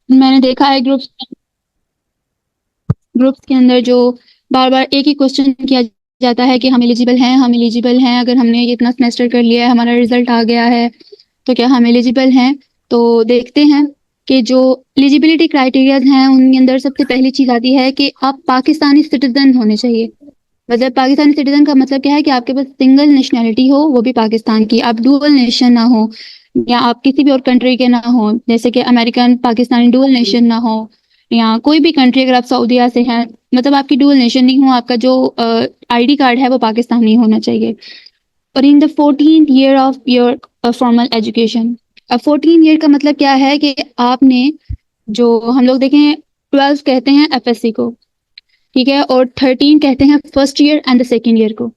मैंने देखा है ग्रुप्स के अंदर जो बार बार एक ही क्वेश्चन किया जाता है कि हम एलिजिबल हैं, अगर हमने ये इतना सेमेस्टर कर लिया है, हमारा रिजल्ट आ गया है, तो क्या हम एलिजिबल हैं। तो देखते हैं कि जो एलिजिबिलिटी क्राइटेरियाज हैं उनके अंदर सबसे पहली चीज आती है कि आप पाकिस्तानी सिटीजन होने चाहिए। मतलब पाकिस्तानी सिटीजन का मतलब क्या है कि आपके पास सिंगल नेशनैलिटी हो, वो भी पाकिस्तान की, आप डुअल नेशन ना हो, या आप किसी भी और कंट्री के ना हो, जैसे कि अमेरिकन पाकिस्तानी डुअल नेशन ना हो, या कोई भी कंट्री अगर आप सऊदीया से हैं, मतलब आपकी डुअल नेशन नहीं हो, आपका जो आईडी कार्ड है वो पाकिस्तानी होना चाहिए। और in the 14th year of your formal education. अब 14 ईयर का मतलब क्या है कि आपने, जो हम लोग देखें, 12 कहते हैं एफएससी को, ठीक है, और 13 कहते हैं first year and the second year को,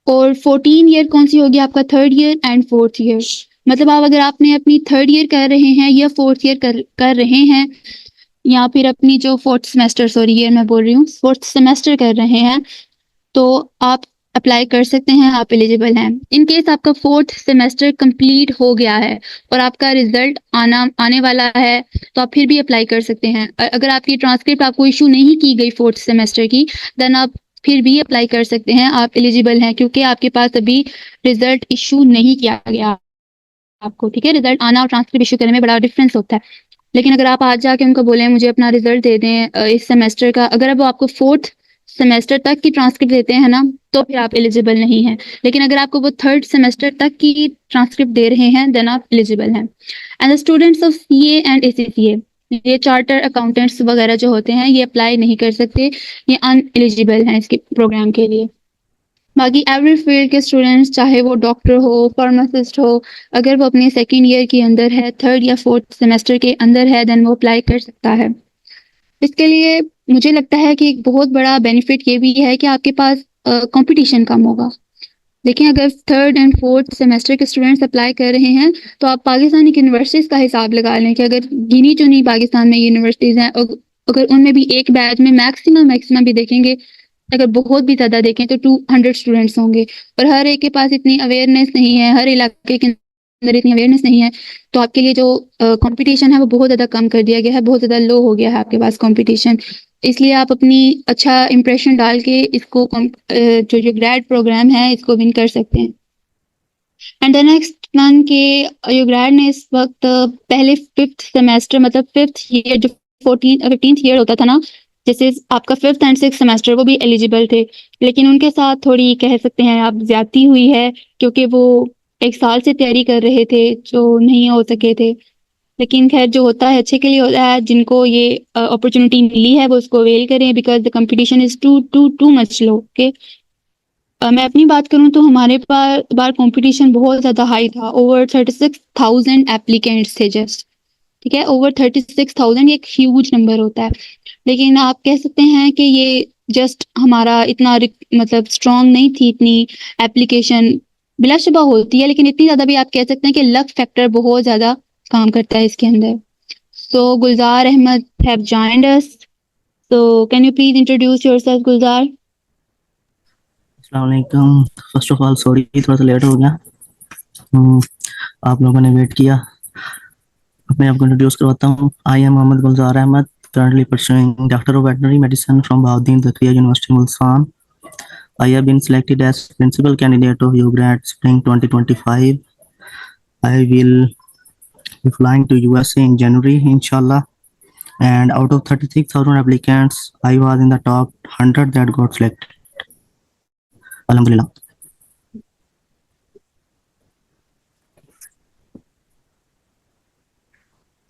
और 14 ईयर कौन सी होगी, आपका third year and fourth year. मतलब आप अगर आपने अपनी थर्ड ईयर कर रहे हैं या फोर्थ ईयर कर रहे हैं, या फिर अपनी जो फोर्थ सेमेस्टर, सॉरी ईयर मैं बोल रही हूँ, फोर्थ सेमेस्टर कर रहे हैं, तो आप अप्लाई कर सकते हैं, आप एलिजिबल हैं। इन केस आपका फोर्थ सेमेस्टर कंप्लीट हो गया है और आपका रिजल्ट आने वाला है, तो आप फिर भी अप्लाई कर सकते हैं। अगर आपकी ट्रांसक्रिप्ट आपको इशू नहीं की गई फोर्थ सेमेस्टर की, देन आप फिर भी अप्लाई कर सकते हैं, आप एलिजिबल हैं, क्योंकि आपके पास अभी रिजल्ट इशू नहीं किया गया आपको। ठीक है, रिजल्ट आना और ट्रांसक्रिप्ट इशू करने में बड़ा डिफरेंस होता है। लेकिन अगर आप आज जाके उनको बोलें मुझे अपना रिजल्ट दे दें इस सेमेस्टर का, अगर वो आपको फोर्थ सेमेस्टर तक की ट्रांसक्रिप्ट देते हैं ना, तो फिर आप एलिजिबल नहीं हैं। लेकिन अगर आपको वो थर्ड सेमेस्टर तक की ट्रांसक्रिप्ट दे रहे हैं, देन आप एलिजिबल हैं। And the students of CA and ACCA, ये चार्टर अकाउंटेंट्स वगैरह जो होते हैं, ये अप्लाई नहीं कर सकते, ये अनएलिजिबल हैं इसके प्रोग्राम के लिए। बाकी एवरी फील्ड के स्टूडेंट्स, चाहे वो डॉक्टर हो, फार्मासिस्ट हो, अगर वो अपने सेकेंड ईयर के अंदर है, थर्ड या फोर्थ सेमेस्टर के अंदर है, देन वो अप्लाई कर सकता है। इसके लिए मुझे लगता है कि एक बहुत बड़ा बेनिफिट ये भी है कि आपके पास कंपटीशन कम होगा। देखिए, अगर थर्ड एंड फोर्थ सेमेस्टर के स्टूडेंट्स अप्लाई कर रहे हैं, तो आप पाकिस्तानी यूनिवर्सिटीज़ का हिसाब लगा लें कि अगर गिनी चुनी पाकिस्तान में यूनिवर्सिटीज़ हैं, अगर उनमें भी एक बैच में मैक्सिमम भी देखेंगे, अगर बहुत भी ज़्यादा देखें तो 200 स्टूडेंट्स होंगे, और हर एक के पास इतनी अवेयरनेस नहीं है, हर इलाके के अंदर इतनी अवेयरनेस नहीं है, तो आपके लिए जो कंपटीशन है वो बहुत ज़्यादा कम कर दिया गया है, बहुत ज़्यादा लो हो गया है आपके पास कंपटीशन। इसलिए आप अपनी अच्छा इंप्रेशन डाल के इसको जो ग्रेड प्रोग्राम है इसको विन कर सकते हैं। एंड द नेक्स्ट वन के ग्रेड ने इस वक्त पहले फिफ्थ सेमेस्टर, मतलब फिफ्थ ईयर, जो 15th ईयर होता था ना, जैसे आपका फिफ्थ एंड सिक्स सेमेस्टर, वो भी एलिजिबल थे, लेकिन उनके साथ थोड़ी कह सकते हैं आप ज्यादती हुई है, क्योंकि वो एक साल से तैयारी कर रहे थे जो नहीं हो सके थे। लेकिन खैर, जो होता है अच्छे के लिए होता है, जिनको ये अपॉर्चुनिटी मिली है वो उसको अवेल करें, because the competition is too too too much low. Okay, मैं अपनी बात करूं तो हमारे बार कंपटीशन बहुत ज़्यादा हाई था, ओवर 36,000 एप्लीकेंट्स थे जस्ट। ठीक है, ओवर 36,000 ये एक ह्यूज नंबर होता है। लेकिन आप कह सकते हैं कि ये जस्ट हमारा इतना मतलब स्ट्रांग नहीं थी, इतनी एप्लीकेशन बिलाशुबा होती है, लेकिन इतनी ज़्यादा भी आप कह सकते हैं कि लक फैक्टर बहुत ज़्यादा काम करता है इसके अंदर। So Gulzar Ahmed have joined us, so can you please introduce yourself Gulzar. अस्सलाम वालेकुम। फर्स्ट ऑफ ऑल सॉरी, थोड़ा सा लेट हो गया। हम्म, आप लोगों ने वेट किया। अपने आप को इंट्रोड्यूस करवाता हूँ। I am Mohammad Gulzar Ahmad, currently pursuing Doctor of Veterinary Medicine from Bahauddin Zakariya University, Mulsan. I have been selected as principal candidate of UGRAD Spring 2025. I will be flying to USA in January, inshallah. And out of 36,000 applicants, I was in the top 100 that got selected. Alhamdulillah.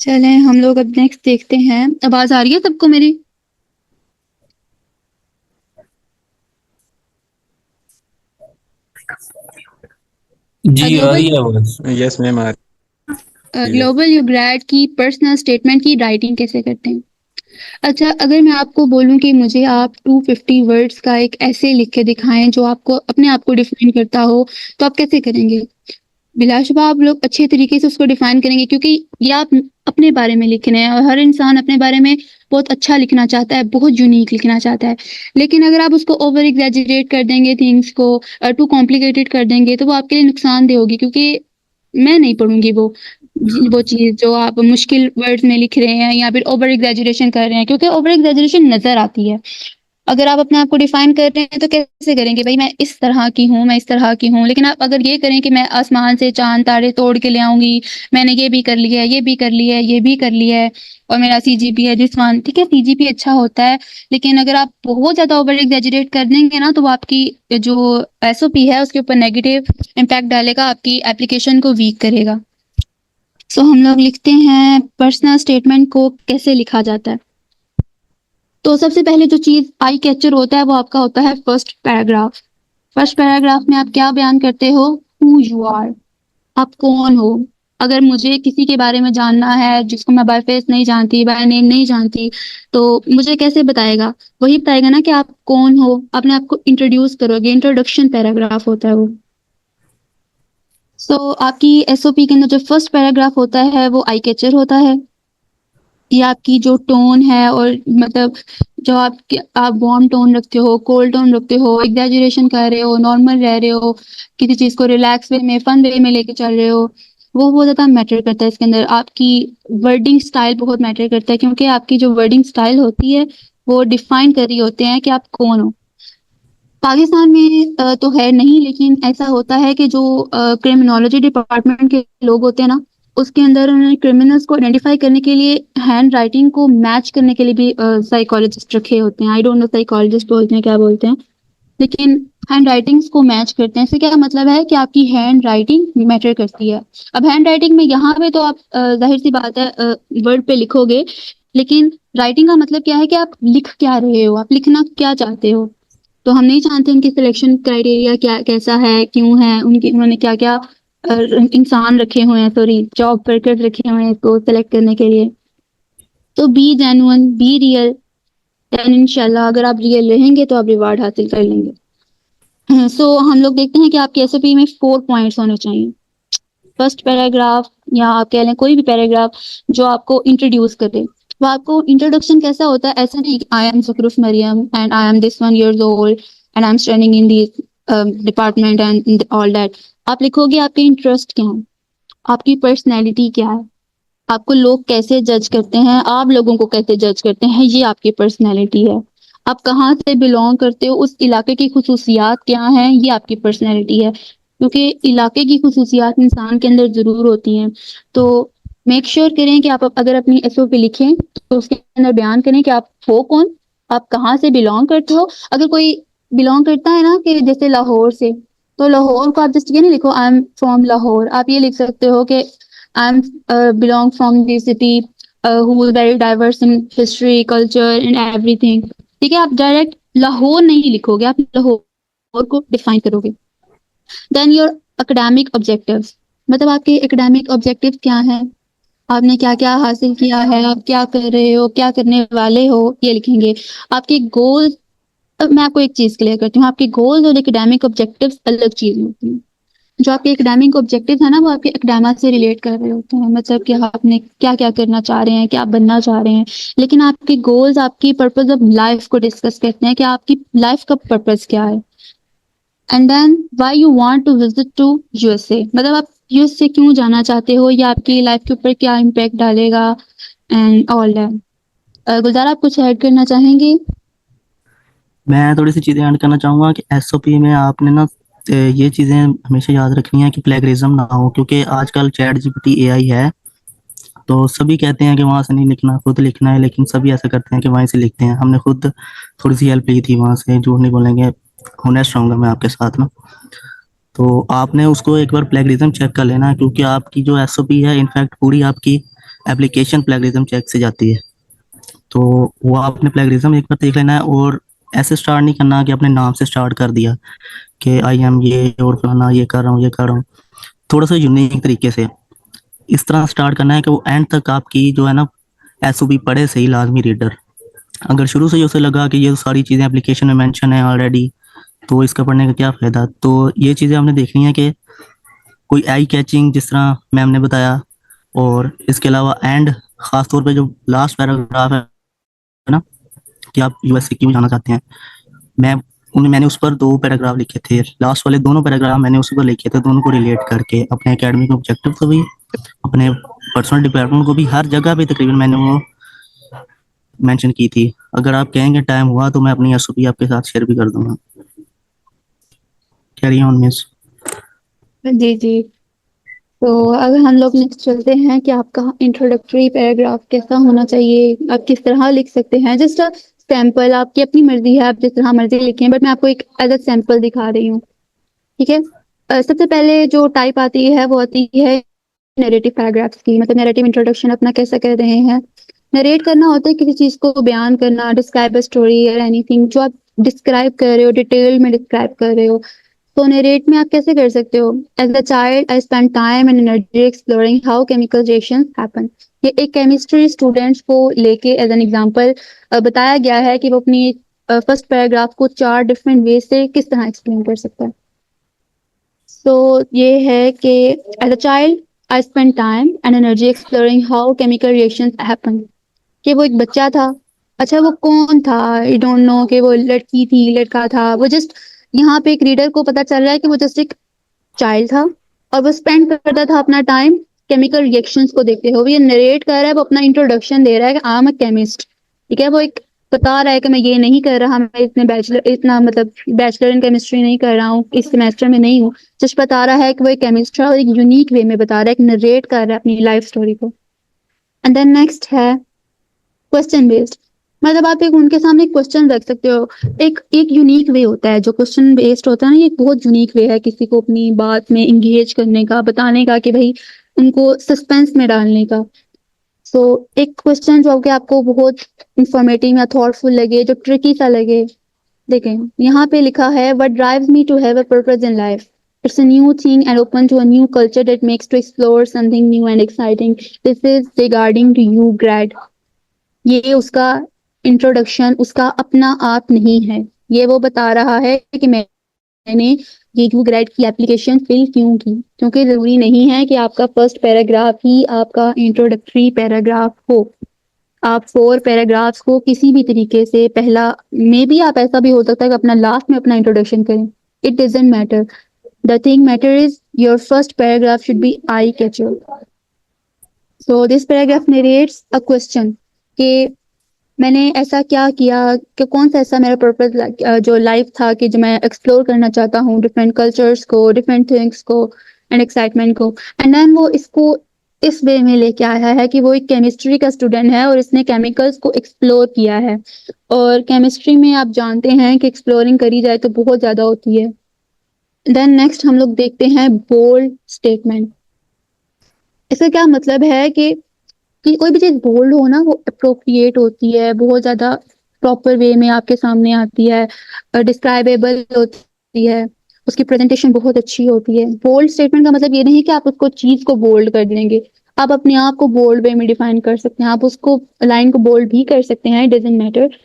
चलें, हम लोग अब next देखते हैं। आवाज आ रही है सबको मेरी? जी आ ग्लोबल रही है आवाज। यस मैम आ रही है। ग्लोबल यू ग्रेड की पर्सनल स्टेटमेंट की राइटिंग कैसे करते हैं? अच्छा, अगर मैं आपको बोलूं कि मुझे आप 250 वर्ड्स का एक ऐसे लिख के दिखाएं जो आपको अपने आप को डिफाइन करता हो, तो आप कैसे करेंगे? बिलाशुबा आप लोग अच्छे तरीके से उसको डिफाइन करेंगे, क्योंकि ये आप अपने बारे में लिख रहे हैं, और हर इंसान अपने बारे में बहुत अच्छा लिखना चाहता है, बहुत यूनिक लिखना चाहता है। लेकिन अगर आप उसको ओवर एग्जैजरेट कर देंगे, थिंग्स को टू कॉम्प्लिकेटेड कर देंगे, तो वो आपके लिए नुकसानदेह होगी, क्योंकि मैं नहीं पढ़ूंगी वो। वो चीज़ जो आप मुश्किल वर्ड्स में लिख रहे हैं या फिर ओवर एग्ज़ैजरेशन कर रहे हैं, क्योंकि ओवर एग्ज़ैजरेशन नज़र आती है। अगर आप अपने आप को डिफ़ाइन कर रहे हैं तो कैसे करेंगे, भई मैं इस तरह की हूँ, मैं इस तरह की हूँ। लेकिन आप अगर ये करें कि मैं आसमान से चाँद-तारे तोड़ के ले आऊँगी, मैंने ये भी कर लिया है, ये भी कर लिया है, ये भी कर लिया है और मेरा सीजीपीए है दिस वन, ठीक है, सीजीपीए अच्छा होता है। लेकिन अगर आप बहुत ज़्यादा ओवर एग्ज़ैजरेट कर देंगे ना, तो वो आपकी जो एसओपी है उसके ऊपर नेगेटिव इम्पैक्ट डालेगा, आपकी एप्लीकेशन को वीक करेगा। सो हम लोग लिखते हैं पर्सनल स्टेटमेंट को कैसे लिखा जाता है। तो सबसे पहले जो चीज़ आई कैचर होता है वो आपका होता है फर्स्ट पैराग्राफ। फर्स्ट पैराग्राफ में आप क्या बयान करते हो, हु यू आर, आप कौन हो। अगर मुझे किसी के बारे में जानना है जिसको मैं बाय फेस नहीं जानती, बाय नेम नहीं जानती, तो मुझे कैसे बताएगा, वही बताएगा ना कि आप कौन हो, अपने आप को इंट्रोड्यूस करोगे, इंट्रोडक्शन पैराग्राफ होता है वो। सो आपकी एसओपी के अंदर जो फर्स्ट पैराग्राफ होता है वो आई कैचर होता है। ये आपकी जो टोन है और मतलब जो आप वार्म टोन रखते हो, कोल्ड टोन रखते हो, एग्जैजरेशन कर रहे हो, नॉर्मल रह रहे हो, किसी चीज़ को रिलैक्स वे में, फन वे में लेके चल रहे हो, वो बहुत ज़्यादा मैटर करता है इसके अंदर। आपकी वर्डिंग स्टाइल बहुत मैटर करता है, क्योंकि आपकी जो वर्डिंग स्टाइल होती है वो डिफाइन कर रही होते हैं कि आप कौन हो। पाकिस्तान में तो है नहीं, लेकिन ऐसा होता है कि जो क्रिमिनोलॉजी डिपार्टमेंट के लोग होते हैं ना, उसके अंदर उन्होंने क्रिमिनल्स को आइडेंटिफाई करने के लिए हैंड राइटिंग को मैच करने के लिए भी साइकोलॉजिस्ट रखे होते हैं। आई डोंट नो साइकोलॉजिस्ट बोलते हैं क्या बोलते हैं, लेकिन हैंड राइटिंग्स को मैच करते हैं। इससे क्या मतलब है कि आपकी हैंड राइटिंग मैटर करती है। अब हैंड राइटिंग में यहाँ पे तो आप जाहिर सी बात है वर्ड पे लिखोगे, लेकिन राइटिंग का मतलब क्या है कि आप लिख क्या रहे हो, आप लिखना क्या चाहते हो। तो हम नहीं जानते उनकी सिलेक्शन क्राइटेरिया क्या कैसा है, क्यों है, उन्होंने क्या क्या इंसान रखे हुए हैं, सॉरी जॉब वर्कर्स रखे हुए हैं इसको सेलेक्ट करने के लिए। तो be genuine, be real, then इंशाल्लाह अगर आप रियल रहेंगे तो आप रिवार्ड हासिल कर लेंगे। सो हम लोग देखते हैं कि आपके एसओपी में 4 पॉइंट्स होने चाहिए। फर्स्ट पैराग्राफ या आप कह लें कोई भी पैराग्राफ जो आपको इंट्रोड्यूस करे। तो आपको इंट्रोडक्शन कैसा होता है, ऐसा नहीं कि I am Zukhruf Maryam and I am this 1 years old and I am studying in this department and all that. आप लिखोगे आपके इंटरेस्ट क्या है, आपकी पर्सनैलिटी क्या है, आपको लोग कैसे जज करते हैं, आप लोगों को कैसे जज करते हैं, ये आपकी पर्सनैलिटी है। आप कहाँ से बिलोंग करते हो, उस इलाके की खुसूसियात क्या हैं, ये आपकी पर्सनैलिटी है। क्योंकि इलाके की खुसूसियात इंसान के अंदर ज़रूर होती हैं। तो मेक श्योर करें कि आप अगर अपनी एसओपी लिखें तो उसके अंदर बयान करें कि आप हो कौन, आप कहाँ से बिलोंग करते हो। अगर कोई बिलोंग करता है ना कि जैसे लाहौर से, तो लाहौर को आप जस्ट ये नहीं लिखो आई एम फ्रॉम लाहौर, आप ये लिख सकते हो कि I M belong from the city who is very diverse in history, culture and everything। ठीक है, आप डायरेक्ट लाहौर नहीं लिखोगे, आप लाहौर को डिफाइन करोगे। देन योर एकेडमिक ऑब्जेक्टिव्स, मतलब आपके एकेडमिक ऑब्जेक्टिव्स क्या हैं, आपने क्या क्या हासिल किया है, आप क्या कर रहे हो, क्या करने वाले हो, ये लिखेंगे। आपके गोल्स, अब मैं आपको एक चीज़ क्लियर करती हूँ, आपके गोल्स और एकेडमिक ऑब्जेक्टिव्स अलग चीज़ होती हैं। जो आपके एकेडमिक ऑब्जेक्टिव है ना, वो आपके एकेडेमा से रिलेट कर रहे होते हैं, मतलब कि आपने क्या क्या करना चाह रहे हैं, क्या बनना चाह रहे हैं। लेकिन आपके गोल्स आपकी पर्पस ऑफ लाइफ को डिस्कस करते हैं कि आपकी लाइफ का पर्पस क्या है। And then why you want to visit to USA, मतलब आप यूएसए क्यों जाना चाहते हो, या आपकी लाइफ के ऊपर क्या इम्पैक्ट डालेगा एंड ऑल दैट। गुलजार आप कुछ ऐड करना चाहेंगे? मैं थोड़ी सी चीज़ें ऐड करना चाहूँगा कि एसओपी में आपने ना ये चीज़ें हमेशा याद रखनी है कि प्लेगरिज्म ना हो, क्योंकि आजकल चैट जीपीटी एआई है, तो सभी कहते हैं कि वहाँ से नहीं लिखना, खुद लिखना है, लेकिन सभी ऐसा करते हैं कि वहीं से लिखते हैं। हमने खुद थोड़ी सी हेल्प ली थी वहाँ से, झूठ नहीं बोलेंगे, ऑनेस्ट रहूँगा मैं आपके साथ ना। तो आपने उसको एक बार प्लेगरिज्म चेक कर लेना, क्योंकि आपकी जो एसओपी है इनफैक्ट पूरी आपकी एप्लीकेशन प्लेगरिज्म चेक से जाती है। तो वो आपने प्लेगरिज्म एक बार देख लेना है, और ऐसे स्टार्ट नहीं करना कि अपने नाम से स्टार्ट कर दिया कि आई एम ये और फलाना ये कर रहा हूँ ये कर रहा हूँ। थोड़ा सा यूनिक तरीके से इस तरह स्टार्ट करना है कि वो एंड तक आपकी जो है ना एसओपी पढ़े सही लाजमी रीडर। अगर शुरू से ही उसे लगा कि ये सारी चीज़ें एप्लीकेशन में मेंशन है ऑलरेडी, तो इसका पढ़ने का क्या फ़ायदा। तो ये चीज़ें हमने देखनी है कि कोई आई कैचिंग जिस तरह मैम ने बताया, और इसके अलावा एंड ख़ास तौर पे जो लास्ट पैराग्राफ है ना कि आप यूएसए क्यों जाना चाहते हैं, मैंने उस पर 2 पैराग्राफ लिखे थे। लास्ट वाले दोनों पैराग्राफ मैंने उसी पर लिखे थे, दोनों को रिलेट करके अपने एकेडमिक ऑब्जेक्टिव को भी, अपने पर्सनल डिपार्टमेंट को भी हर जगह पे तकरीबन मैंने वो मेंशन की थी। अगर आप कहेंगे टाइम हुआ तो मैं अपनी एसओपी आपके साथ शेयर भी कर दूंगा। Carry on miss. जी जी। तो अगर हम लोग नेक्स्ट चलते हैं कि आपका इंट्रोडक्टरी पैराग्राफ कैसा होना चाहिए, आप किस तरह लिख सकते हैं, जस्ट सैंपल, आपकी अपनी मर्जी है, आप जिस तरह मर्जी लिखें, बट मैं आपको एक एज सैंपल दिखा रही हूँ। ठीक है। सबसे पहले जो टाइप आती है वो आती है नैरेटिव पैराग्राफ्स की, मतलब नैरेटिव इंट्रोडक्शन अपना कैसा कर रहे हैं। नरेट करना होता है किसी चीज को बयान करना, डिस्क्राइब अ स्टोरी और एनीथिंग जो आप डिस्क्राइब कर रहे हो, डिटेल में डिस्क्राइब कर रहे हो। तो नरेट में आप कैसे कर सकते हो, as a child I spend time and energy exploring how chemical reactions happen. ये एक केमिस्ट्री स्टूडेंट्स को लेके एज एन एग्जांपल बताया गया है कि वो अपनी फर्स्ट पैराग्राफ को 4 डिफरेंट वे से किस तरह एक्सप्लेन कर सकता है। तो ये है कि as a child I spend time and energy exploring how chemical reactions happen. कि वो एक बच्चा था। अच्छा वो कौन था, आई डोंट नो कि वो लड़की थी लड़का था, वो जस्ट यहाँ पे एक रीडर को पता चल रहा है कि वो जस्ट एक चाइल्ड था और वो स्पेंड करता था अपना टाइम केमिकल रिएक्शंस को देखते हुए। ये नरेट कर रहा है, वो अपना इंट्रोडक्शन दे रहा है कि आई एम अ केमिस्ट। ठीक है, वो एक बता रहा है कि मैं ये नहीं कर रहा, मैं इतना मतलब बैचलर इन केमिस्ट्री नहीं कर रहा हूँ, इस सेमेस्टर में नहीं हूँ। जस्ट बता रहा है कि वो एक केमिस्ट है और एक यूनिक वे में बता रहा है, एक नरेट कर रहा है अपनी लाइफ स्टोरी को। एंड देन नेक्स्ट है क्वेश्चन बेस्ड। मतलब आप एक उनके सामने क्वेश्चन रख सकते हो। एक एक यूनिक वे होता है जो क्वेश्चन बेस्ड होता है ना, ये एक बहुत यूनिक वे है किसी को अपनी बात में इंगेज करने का, बताने का, कि भाई उनको सस्पेंस में डालने का। सो एक क्वेश्चन जो कि आपको बहुत इंफॉर्मेटिव या थॉटफुल लगे, जो ट्रिकी सा लगे। देखें यहाँ पे लिखा है, what drives me to have a purpose in life, it's a new thing and open to a new culture that makes to explore something new and exciting, this is regarding to you grade. ये उसका introduction उसका अपना आप नहीं है, ये वो बता रहा है कि मैंने ये क्यू ग्रेड की एप्लीकेशन फिल क्यों की, क्योंकि जरूरी नहीं है कि आपका फर्स्ट पैराग्राफ ही आपका इंट्रोडक्टरी पैराग्राफ हो। आप 4 पैराग्राफ्स को किसी भी तरीके से पहला, मे बी आप ऐसा भी हो सकता है कि अपना लास्ट में अपना इंट्रोडक्शन करें, it doesn't matter. The thing matter is your first paragraph should be eye catcher. So this paragraph narrates a question कि मैंने ऐसा क्या किया, कि कौन सा ऐसा मेरा पर्पस जो लाइफ था कि जो मैं एक्सप्लोर करना चाहता हूँ, डिफरेंट कल्चर्स को, डिफरेंट थिंग्स को एंड एक्साइटमेंट को। एंड देन वो इसको इस वे में लेके आया है कि वो एक केमिस्ट्री का स्टूडेंट है और इसने केमिकल्स को एक्सप्लोर किया है। और केमिस्ट्री में आप जानते हैं कि एक्सप्लोरिंग करी जाए तो बहुत ज्यादा होती है। देन नेक्स्ट हम लोग देखते हैं बोल्ड स्टेटमेंट। इसका क्या मतलब है कि कोई भी चीज बोल्ड हो ना, वो अप्रोप्रिएट होती है, बहुत ज्यादा प्रॉपर वे में आपके सामने आती है, डिस्क्राइबेबल होती है, उसकी प्रेजेंटेशन बहुत अच्छी होती है। बोल्ड स्टेटमेंट का मतलब ये नहीं कि आप उसको चीज को बोल्ड कर देंगे, आप अपने आप को बोल्ड वे में डिफाइन कर सकते हैं, आप उसको लाइन को बोल्ड भी कर सकते हैं, इट डजंट मैटर।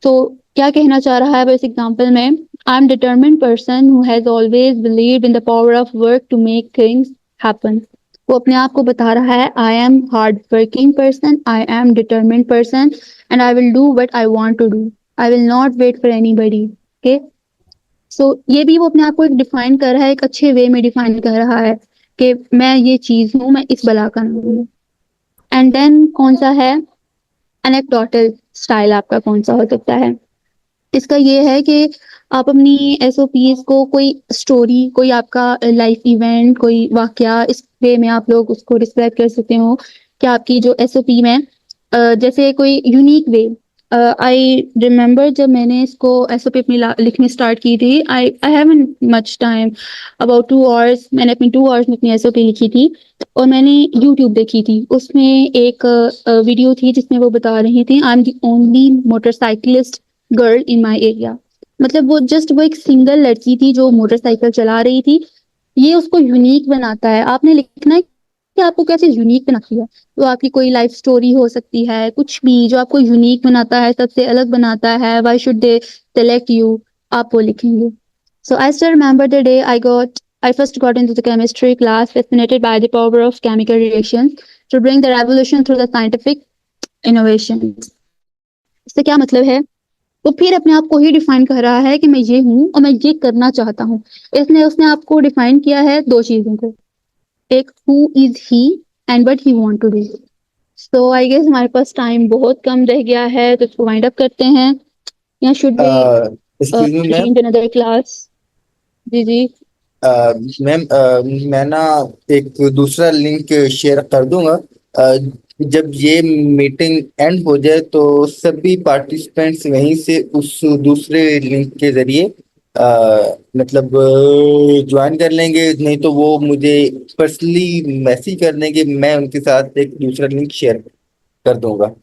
तो क्या कहना चाह रहा है इस एग्जाम्पल में, I am determined person who has always believed in the power of work to make things happen. वो अपने आप को बता रहा है, I am hard working person, I am determined person and I will do what I want to do, I will not wait for anybody. Okay, so ये भी वो अपने आप को एक डिफाइन कर रहा है, एक अच्छे वे में डिफाइन कर रहा है कि मैं ये चीज हूँ, मैं इस बला का नाम हूँ। एंड देन कौन सा है, एनेक्डोटल स्टाइल आपका कौन सा हो सकता है। इसका ये है कि आप अपनी एसओपीज को कोई स्टोरी, कोई आपका लाइफ इवेंट, कोई वाकया, इस वे में आप लोग उसको डिस्क्राइब कर सकते हो कि आपकी जो एसओपी में जैसे कोई यूनिक वे। आई रिमेम्बर जब मैंने इसको एसओपी अपनी लिखनी स्टार्ट की थी, I I haven't much time, about 2 hours मैंने अपनी 2 आवर्स में अपनी एसओपी लिखी थी। और मैंने यूट्यूब देखी थी, उसमें एक वीडियो थी जिसमें वो बता रही थी, I am the only motorcyclist girl in my area. मतलब वो एक सिंगल लड़की थी जो मोटरसाइकिल चला रही थी। ये उसको यूनिक बनाता है। आपने लिखना है कि आपको क्या चीज यूनिक बनाती है, तो आपकी कोई लाइफ स्टोरी हो सकती है, कुछ भी जो आपको यूनिक बनाता है, सबसे अलग बनाता है, why should they select you, आप वो लिखेंगे। So I still remember the day I first got into the chemistry class, fascinated by the power of chemical reactions to bring the revolution through the scientific innovations। इससे क्या मतलब है, तो फिर अपने आप को ही डिफाइन कर रहा है कि मैं ये हूँ और मैं ये करना चाहता हूँ। इसने उसने आपको डिफाइन किया है 2 चीजों को, एक who is he and what he want to do. So I guess हमारे पास टाइम बहुत कम रह गया है, तो इसको वाइंड अप करते हैं या should we excuse me ma'am. change another class? जी जी। मैम मैं ना एक दूसरा लिंक शेयर कर दूंगा। जब ये मीटिंग एंड हो जाए तो सभी पार्टिसिपेंट्स वहीं से उस दूसरे लिंक के जरिए मतलब ज्वाइन कर लेंगे, नहीं तो वो मुझे पर्सनली मैसेज कर देंगे, मैं उनके साथ एक दूसरा लिंक शेयर कर दूंगा।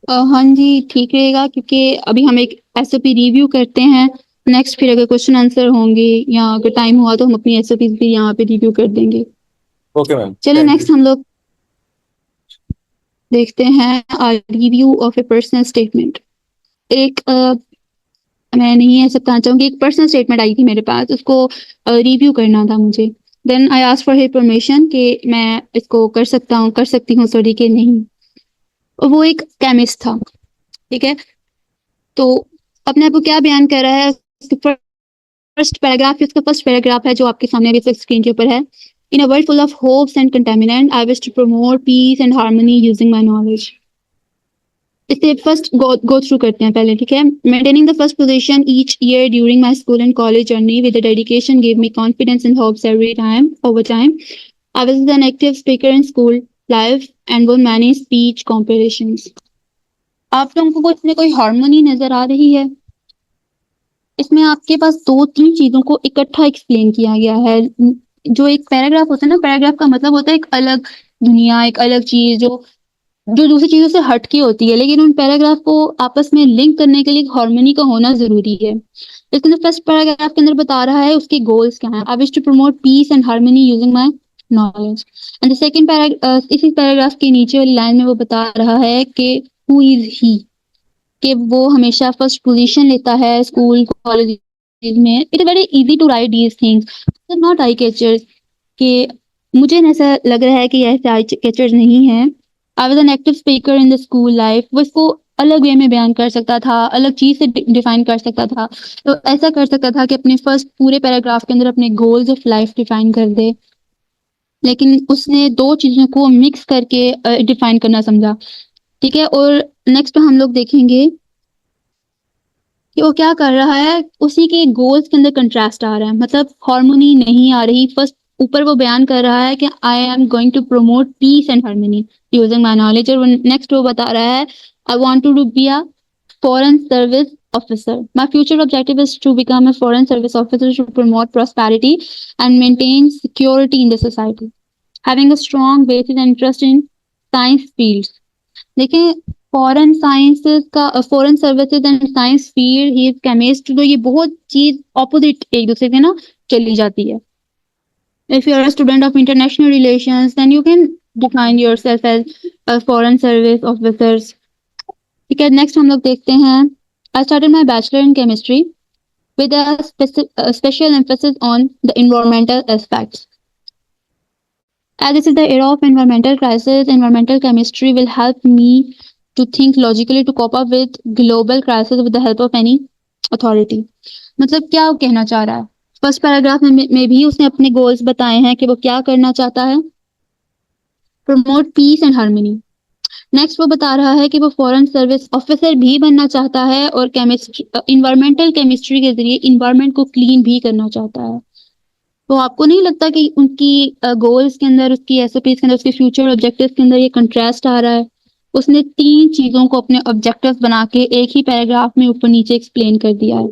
हाँ जी, ठीक रहेगा, क्योंकि अभी हम एक एसओपी रिव्यू करते हैं। नेक्स्ट फिर अगर क्वेश्चन आंसर होंगे या अगर टाइम हुआ तो हम अपनी एसओपी भी यहाँ पे रिव्यू कर देंगे। Okay ma'am. चलो नेक्स्ट हम लोग देखते हैं review of A personal statement. एक मैं नहीं ऐसा बताना चाहूंगी, एक पर्सनल स्टेटमेंट आई थी मेरे पास, उसको रिव्यू करना था मुझे। Then I asked for his permission कि मैं इसको कर सकती हूँ सॉरी कि नहीं। और वो एक केमिस्ट था, ठीक है। तो अपने आप को क्या बयान कर रहा है, फर्स्ट पैराग्राफ, इसका फर्स्ट पैराग्राफ है जो आपके सामने अभी स्क्रीन के ऊपर है। In a world full of hopes and contentment I wish to promote peace and harmony using my knowledge. इसे फर्स्ट गो थ्रू करते हैं पहले, ठीक है। Maintaining the first position each year during my school and college journey with the dedication give me confidence and hopes every time over time. I was an active speaker in school life and won many speech competitions। आप लोगों को इसमें कोई harmony नजर आ रही है? इसमें आपके पास 2-3 चीजों को इकट्ठा एक्सप्लेन किया गया है। जो एक पैराग्राफ होता है ना, पैराग्राफ का मतलब होता है एक अलग दुनिया, एक अलग चीज जो जो दूसरी चीजों से हटके होती है, लेकिन उन पैराग्राफ को आपस में लिंक करने के लिए हार्मनी का होना जरूरी है। इसके अंदर फर्स्ट पैराग्राफ के अंदर बता रहा है उसके गोल्स क्या हैं। I wish to promote peace and harmony using my knowledge. And the second paragraph, इसी पैराग्राफ के नीचे वाली लाइन में वो बता रहा है कि हु इज ही, कि वो हमेशा फर्स्ट पोजीशन लेता है स्कूल कॉलेज में। It is very easy to write these things, not eye catchers. कि मुझे ऐसा लग रहा है कि ऐसे आई कैचर्स नहीं है। I was an active speaker in the school life, वो इसको अलग वे में बयान कर सकता था, अलग चीज से डिफाइन कर सकता था। तो ऐसा कर सकता था कि अपने फर्स्ट पूरे पैराग्राफ के अंदर अपने गोल्स ऑफ लाइफ डिफाइन कर दे, लेकिन उसने 2 चीजों को मिक्स करके डिफाइन करना समझा, ठीक है। और नेक्स्ट हम लोग देखेंगे कि वो क्या कर रहा है, उसी के गोल्स के अंदर कंट्रास्ट आ रहा है, मतलब हार्मनी नहीं आ रही। फर्स्ट ऊपर वो बयान कर रहा है कि I am going to promote peace and harmony using my knowledge, और नेक्स्ट वो बता रहा है I want to be a foreign service officer. My future objective is to become a foreign service officer to promote prosperity and maintain security in the society, having a strong basis and interest in science fields. देखिए, foreign sciences का, foreign services and science field, he is chemist, तो ये बहुत चीज opposite एक दूसरे के ना चली जाती है। If you are a student of international relations then you can define yourself as foreign service officers, ठीक है। नेक्स्ट हम लोग देखते हैं, I started my bachelor in chemistry with a special emphasis on the environmental aspects. As this is the era of environmental crisis, environmental chemistry will help me to think logically to cope up with global crisis with the help of any authority। मतलब क्या वो कहना चाह रहा है, first paragraph में भी उसने अपने गोल्स बताए हैं कि वो क्या करना चाहता है, promote peace and harmony. Next वो बता रहा है कि वो फॉरेन सर्विस ऑफिसर भी बनना चाहता है और केमिस्ट्री, इन्वायरमेंटल केमिस्ट्री के जरिए इन्वायरमेंट को क्लीन भी करना चाहता है। तो आपको नहीं लगता कि उनकी गोल्स के अंदर, उसकी एसओपीज के अंदर, उसके फ्यूचर ऑब्जेक्टिव्स के अंदर ये कंट्रास्ट आ रहा है? उसने 3 चीजों को अपने ऑब्जेक्टिव्स बना के एक ही पैराग्राफ में ऊपर नीचे एक्सप्लेन कर दिया है,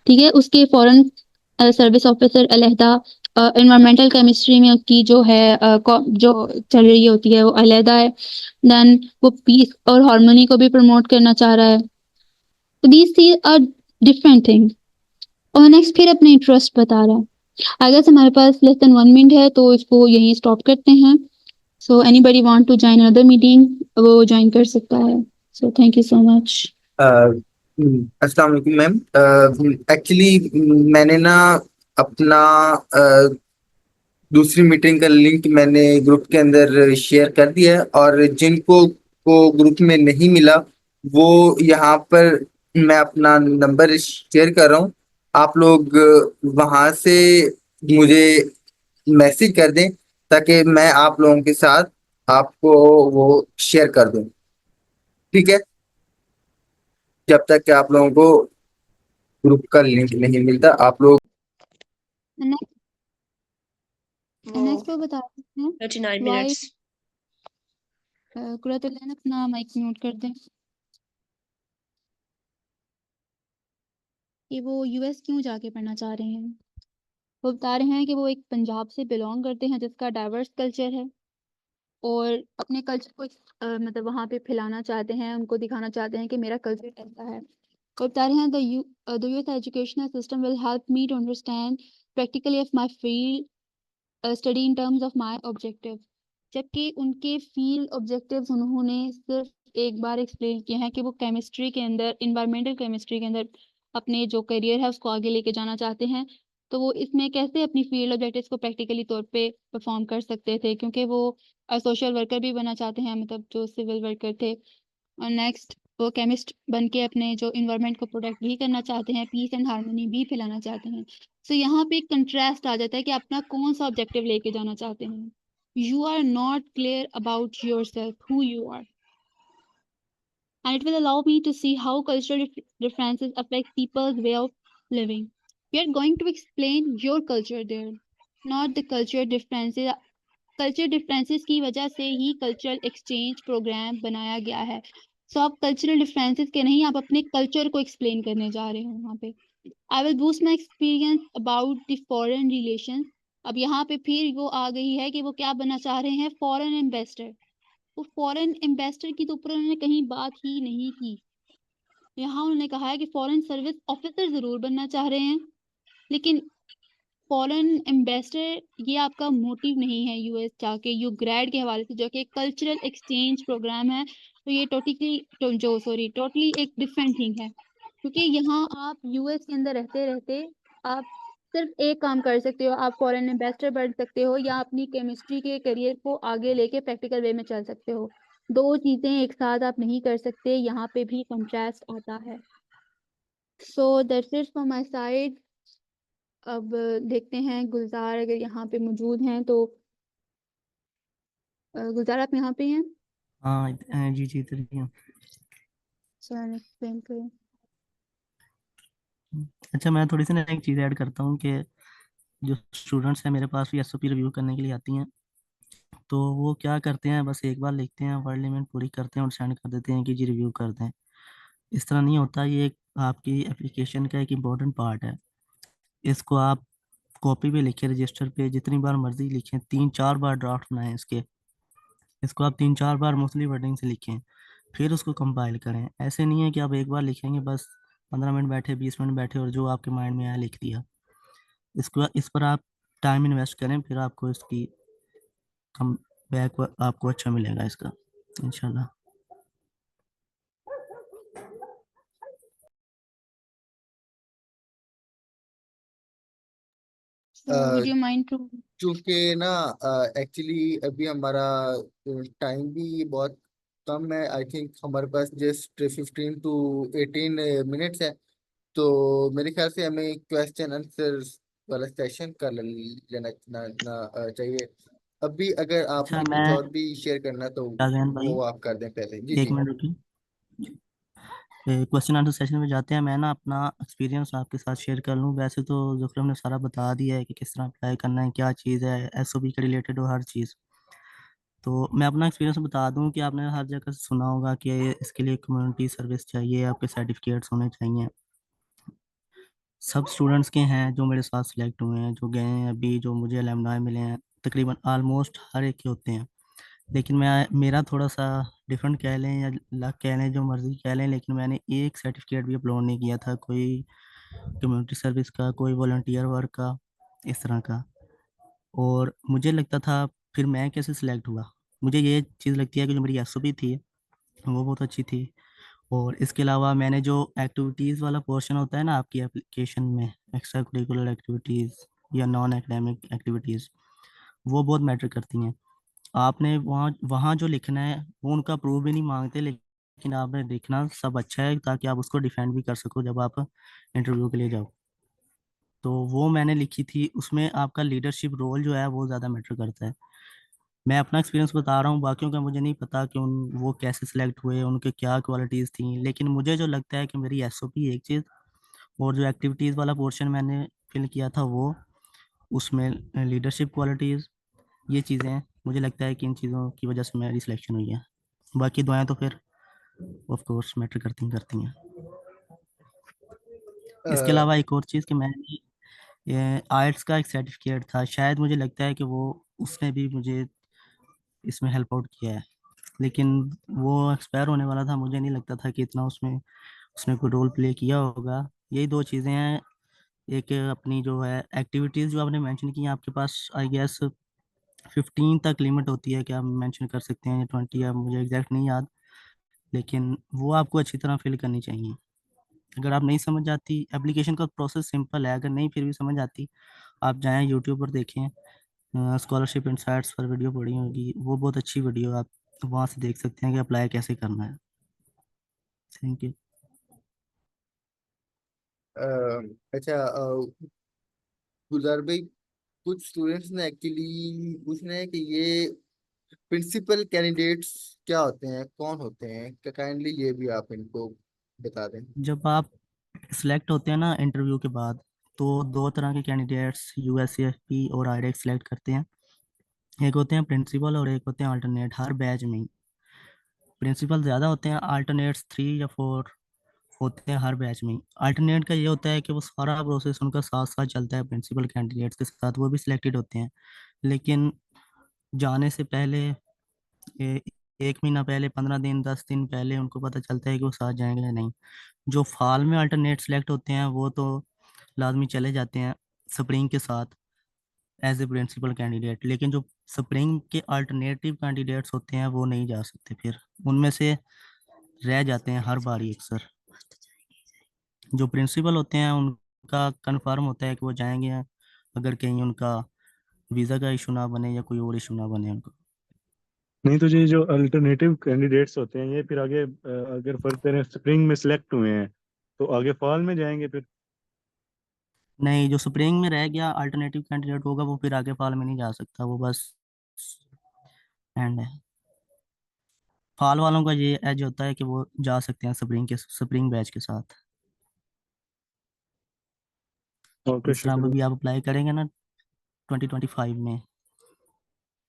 ठीक है। उसके फॉरेन सर्विस ऑफिसर अलहदा, इन्वायरमेंटल केमिस्ट्री में की जो है जो चल रही होती है वो अलहदा है। देन वो पीस और हार्मनी को भी प्रमोट करना चाह रहा है। तो दीज आर डिफरेंट थिंग्स। और नेक्स्ट फिर अपने इंटरेस्ट बता रहा है। अगर हमारे पास लेस देन 1 मिनट है तो इसको यहीं स्टॉप करते हैं। So anybody want to join another meeting, वो ज्वाइन कर सकता है। So thank you so much. अस्सलाम वालेकुम मैम। एक्चुअली मैंने ना अपना दूसरी मीटिंग का लिंक मैंने ग्रुप के अंदर शेयर कर दिया है, और जिनको को ग्रुप में नहीं मिला वो यहाँ पर मैं अपना नंबर शेयर कर रहा हूँ। आप लोग वहाँ से मुझे मैसेज कर दें ताकि मैं आप लोगों के साथ आपको वो शेयर कर दूं। ठीक है, जब तक कि आप लोगों को ग्रुप का लिंक नहीं मिलता आप लोग। नेक्स्ट वो बता सकते हैं 39 वाई। minutes. कुरातुल्लाह अपना माइक म्यूट कर दें कि वो यूएस क्यों जाके पढ़ना चाह रहे हैं। वो बता रहे हैं कि वो एक पंजाब से बिलोंग करते हैं जिसका डाइवर्स कल्चर है और अपने कल्चर को मतलब वहाँ पे फैलाना चाहते हैं, उनको दिखाना चाहते हैं कि मेरा कल्चर ऐसा है। वो बता रहे हैं the youth educational system will help me to understand practically of my field study in terms of my objective. जबकि उनके फील्ड ऑब्जेक्टिव्स उन्होंने सिर्फ एक बार एक्सप्लेन किए हैं कि वो केमिस्ट्री के अंदर, इन्वायरमेंटल केमिस्ट्री के अंदर अपने जो करियर है उसको आगे लेके जाना चाहते हैं। तो वो इसमें कैसे अपनी फील्ड ऑब्जेक्टिव्स को प्रैक्टिकली तौर पे परफॉर्म कर सकते थे, क्योंकि वो सोशल वर्कर भी बनना चाहते हैं, मतलब जो सिविल वर्कर थे। और नेक्स्ट वो केमिस्ट बन के अपने जो इन्वायरमेंट को प्रोटेक्ट भी करना चाहते हैं, पीस एंड हार्मनी भी फैलाना चाहते हैं। सो यहाँ पे एक कंट्रास्ट आ जाता है कि अपना कौन सा ऑब्जेक्टिव लेके जाना चाहते हैं। You are not clear about yourself who you are, and it will allow me to see how cultural differences affect people's way of living. We are going to explain your culture there, not the culture differences. Culture differences की वजह से ही cultural exchange programme बनाया गया है। सो आप cultural differences के नहीं, आप अपने कल्चर को एक्सप्लेन करने जा रहे हो वहाँ पे। I will boost my experience about the foreign relation. अब यहाँ पे फिर वो आ गई है कि वो क्या बनना चाह रहे हैं, फॉरेन एम्बेसडर। तो फॉरेन एम्बेसडर की तो ऊपर उन्होंने कहीं बात ही नहीं की। यहाँ उन्होंने कहा है कि फॉरेन सर्विस ऑफिसर जरूर बनना चाह रहे हैं, लेकिन फॉरेन एम्बेसडर ये आपका मोटिव नहीं है यूएस जाके यू ग्रेड के हवाले से, जो कि कल्चरल एक्सचेंज प्रोग्राम है। तो ये टोटली एक डिफरेंट थिंग है, क्योंकि यहाँ आप यूएस के अंदर रहते रहते आप सिर्फ एक काम कर सकते हो, आप फॉरेन एम्बेसडर बन सकते हो या अपनी केमिस्ट्री के करियर को आगे लेके प्रैक्टिकल वे में चल सकते हो। दो चीजें एक साथ आप नहीं कर सकते, यहाँ पे भी कंट्रास्ट आता है। So that's it from my side. अब देखते हैं गुलजार अगर यहाँ पे मौजूद हैं तो गुलजार आप यहाँ पे हैं? हाँ जी जी इधर ही हूँ। चलो एक्सप्लेन करें। अच्छा मैं थोड़ी सी ना एक चीज़ ऐड करता हूँ कि जो स्टूडेंट्स हैं मेरे पास भी एसओपी रिव्यू करने के लिए आती हैं, तो वो क्या करते हैं बस एक बार लिखते हैं, वर्ड लिमिट पूरी करते हैं और सेंड कर देते हैं कि जी रिव्यू कर दें। इस तरह नहीं होता, ये एक आपकी एप्लीकेशन का एक इम्पॉर्टेंट पार्ट है। इसको आप कॉपी पे लिखें, रजिस्टर पे जितनी बार मर्जी लिखें, 3-4 बार ड्राफ्ट बनाएं इसको आप 3-4 बार मोस्टली वर्डिंग से लिखें, फिर उसको कंपाइल करें। ऐसे नहीं है कि आप एक बार लिखेंगे बस 15 मिनट बैठे, 20 मिनट बैठे और जो आपके माइंड में आया लिख दिया। इस पर आप टाइम इन्वेस्ट करें, फिर आपको इसकी कम बैक आपको अच्छा मिलेगा इसका इंशाल्लाह। So would you mind to चूंकि ना एक्चुअली अभी हमारा टाइम भी बहुत कम है। आई थिंक हमारे पास जस्ट 15 to 18 मिनट्स है। तो मेरे ख्याल से हमें क्वेश्चन आंसर वाला सेशन कर लेना चाहिए। अभी अगर अच्छा आपने कुछ मैं और भी शेयर करना तो जागैन भाई वो आप कर दें पहले। जी एक जी। मिनट रुकिए, क्वेश्चन आंसर सेशन में जाते हैं। मैं ना अपना एक्सपीरियंस आपके साथ शेयर कर लूँ। वैसे तो जुकरम ने सारा बता दिया है कि किस तरह अप्लाई करना है, क्या चीज़ है, एसओपी के रिलेटेड हो हर चीज़। तो मैं अपना एक्सपीरियंस बता दूं कि आपने हर जगह से सुना होगा कि इसके लिए कम्युनिटी सर्विस चाहिए, आपके सर्टिफिकेट्स होने चाहिए। सब स्टूडेंट्स के हैं जो मेरे साथ सिलेक्ट हुए हैं, जो गए हैं अभी, जो मुझे अलमनाई मिले हैं, तकरीबन ऑलमोस्ट हर एक के होते हैं। लेकिन मैं मेरा थोड़ा सा डिफरेंट कह लें या लक कह लें, जो मर्ज़ी कह लें, लेकिन मैंने एक सर्टिफिकेट भी अपलोड नहीं किया था, कोई कम्युनिटी सर्विस का, कोई वॉलंटियर वर्क का, इस तरह का। और मुझे लगता था फिर मैं कैसे सिलेक्ट हुआ, मुझे ये चीज़ लगती है कि जो मेरी एसओपी थी वो बहुत अच्छी थी। और इसके अलावा मैंने जो एक्टिविटीज़ वाला पोर्शन होता है ना आपकी एप्लीकेशन में, एक्स्ट्रा करिकुलर एक्टिविटीज़ या नॉन एकेडमिक एक्टिविटीज़, वो बहुत मैटर करती हैं। आपने वहाँ वहाँ जो लिखना है वो उनका प्रूफ भी नहीं मांगते, लेकिन आपने लिखना सब अच्छा है ताकि आप उसको डिफेंड भी कर सको जब आप इंटरव्यू के लिए जाओ। तो वो मैंने लिखी थी, उसमें आपका लीडरशिप रोल जो है वो ज़्यादा मैटर करता है। मैं अपना एक्सपीरियंस बता रहा हूँ, बाकियों का मुझे नहीं पता कि वो कैसे सिलेक्ट हुए, उनके क्या क्वालिटीज़ थी, लेकिन मुझे जो लगता है कि मेरी एसओपी एक चीज़, और जो एक्टिविटीज़ वाला पोर्शन मैंने फिल किया था वो, उसमें लीडरशिप क्वालिटीज़, ये चीज़ें मुझे लगता है कि इन चीज़ों की वजह से मेरी सिलेक्शन हुई है। बाकी दुआएं तो फिर ऑफ कोर्स मैटर करती हैं। इसके अ, अलावा एक और चीज़ कि मैंने ये आर्ट्स का एक सर्टिफिकेट था, शायद मुझे लगता है कि वो, उसने भी मुझे इसमें हेल्प आउट किया है, लेकिन वो एक्सपायर होने वाला था, मुझे नहीं लगता था कि इतना उसमें उसने कोई रोल प्ले किया होगा। यही दो चीज़ें हैं। एक अपनी जो है एक्टिविटीज़ जो आपने मेंशन की हैं, आपके पास आई गेस 15 तक लिमिट होती है कि आप मेंशन कर सकते हैं, या 20, या मुझे एग्जैक्ट नहीं याद, लेकिन वो आपको अच्छी तरह फिल करनी चाहिए। अगर आप नहीं समझ आती, एप्लीकेशन का प्रोसेस सिंपल है, अगर नहीं फिर भी समझ आती, आप जाएं यूट्यूब पर देखें, स्कॉलरशिप इंसाइट्स पर वीडियो पड़ी होगी, वो बहुत अच्छी वीडियो, आप वहाँ से देख सकते हैं कि अप्लाई कैसे करना है। Thank you. अच्छा, गुलजार भाई, कुछ स्टूडेंट्स ने एक्चुअली पूछना है कि ये प्रिंसिपल कैंडिडेट्स क्या होते हैं, कौन होते हैं, काइंडली ये भी आप इनको बता दें। जब आप सिलेक्ट होते हैं ना इंटरव्यू के बाद, तो दो तरह के कैंडिडेट्स यूएससीएफपी और आईडेक्स सेलेक्ट करते हैं। एक होते हैं प्रिंसिपल और एक होते हैं अल्टरनेट, हर बैच में। प्रिंसिपल ज़्यादा होते हैं, अल्टरनेट्स 3 या 4 होते हैं हर बैच में। अल्टरनेट का ये होता है कि वो सारा प्रोसेस उनका साथ साथ चलता है प्रिंसिपल कैंडिडेट्स के साथ, वो भी सिलेक्टेड होते हैं, लेकिन जाने से पहले ए, 1 महीना पहले, 15 दिन, 10 दिन पहले उनको पता चलता है कि वो साथ जाएंगे या नहीं। जो फाल में अल्टरनेट सेलेक्ट होते हैं वो तो लाजमी चले जाते हैं स्प्रिंग के साथ एज ए प्रिंसिपल कैंडिडेट, लेकिन जो स्प्रिंग के अल्टरनेटिव कैंडिडेट्स होते हैं वो नहीं जा सकते, फिर उनमें से रह जाते हैं हर बारी अक्सर। जो प्रिंसिपल होते हैं उनका कंफर्म होता है कि वो जाएंगे, अगर कहीं उनका वीज़ा का इशू ना बने या कोई और इशू ना बने उनको। नहीं तो ये जो अल्टरनेटिव कैंडिडेट्स होते हैं ये फिर आगे अगर फर्ज करें स्प्रिंग में सिलेक्ट हुए हैं तो आगे फॉल में जाएंगे फिर। नहीं, जो स्प्रिंग में रह गया अल्टरनेटिव कैंडिडेट होगा वो फिर आगे फाल में नहीं जा सकता, वो बस एंड है। फाल वालों का ये एज होता है कि वो जा सकते हैं स्प्रिंग बैच के साथ। ओके, जिस तरह शुक्रिया। अभी आप अप्लाई करेंगे ना 2025 में,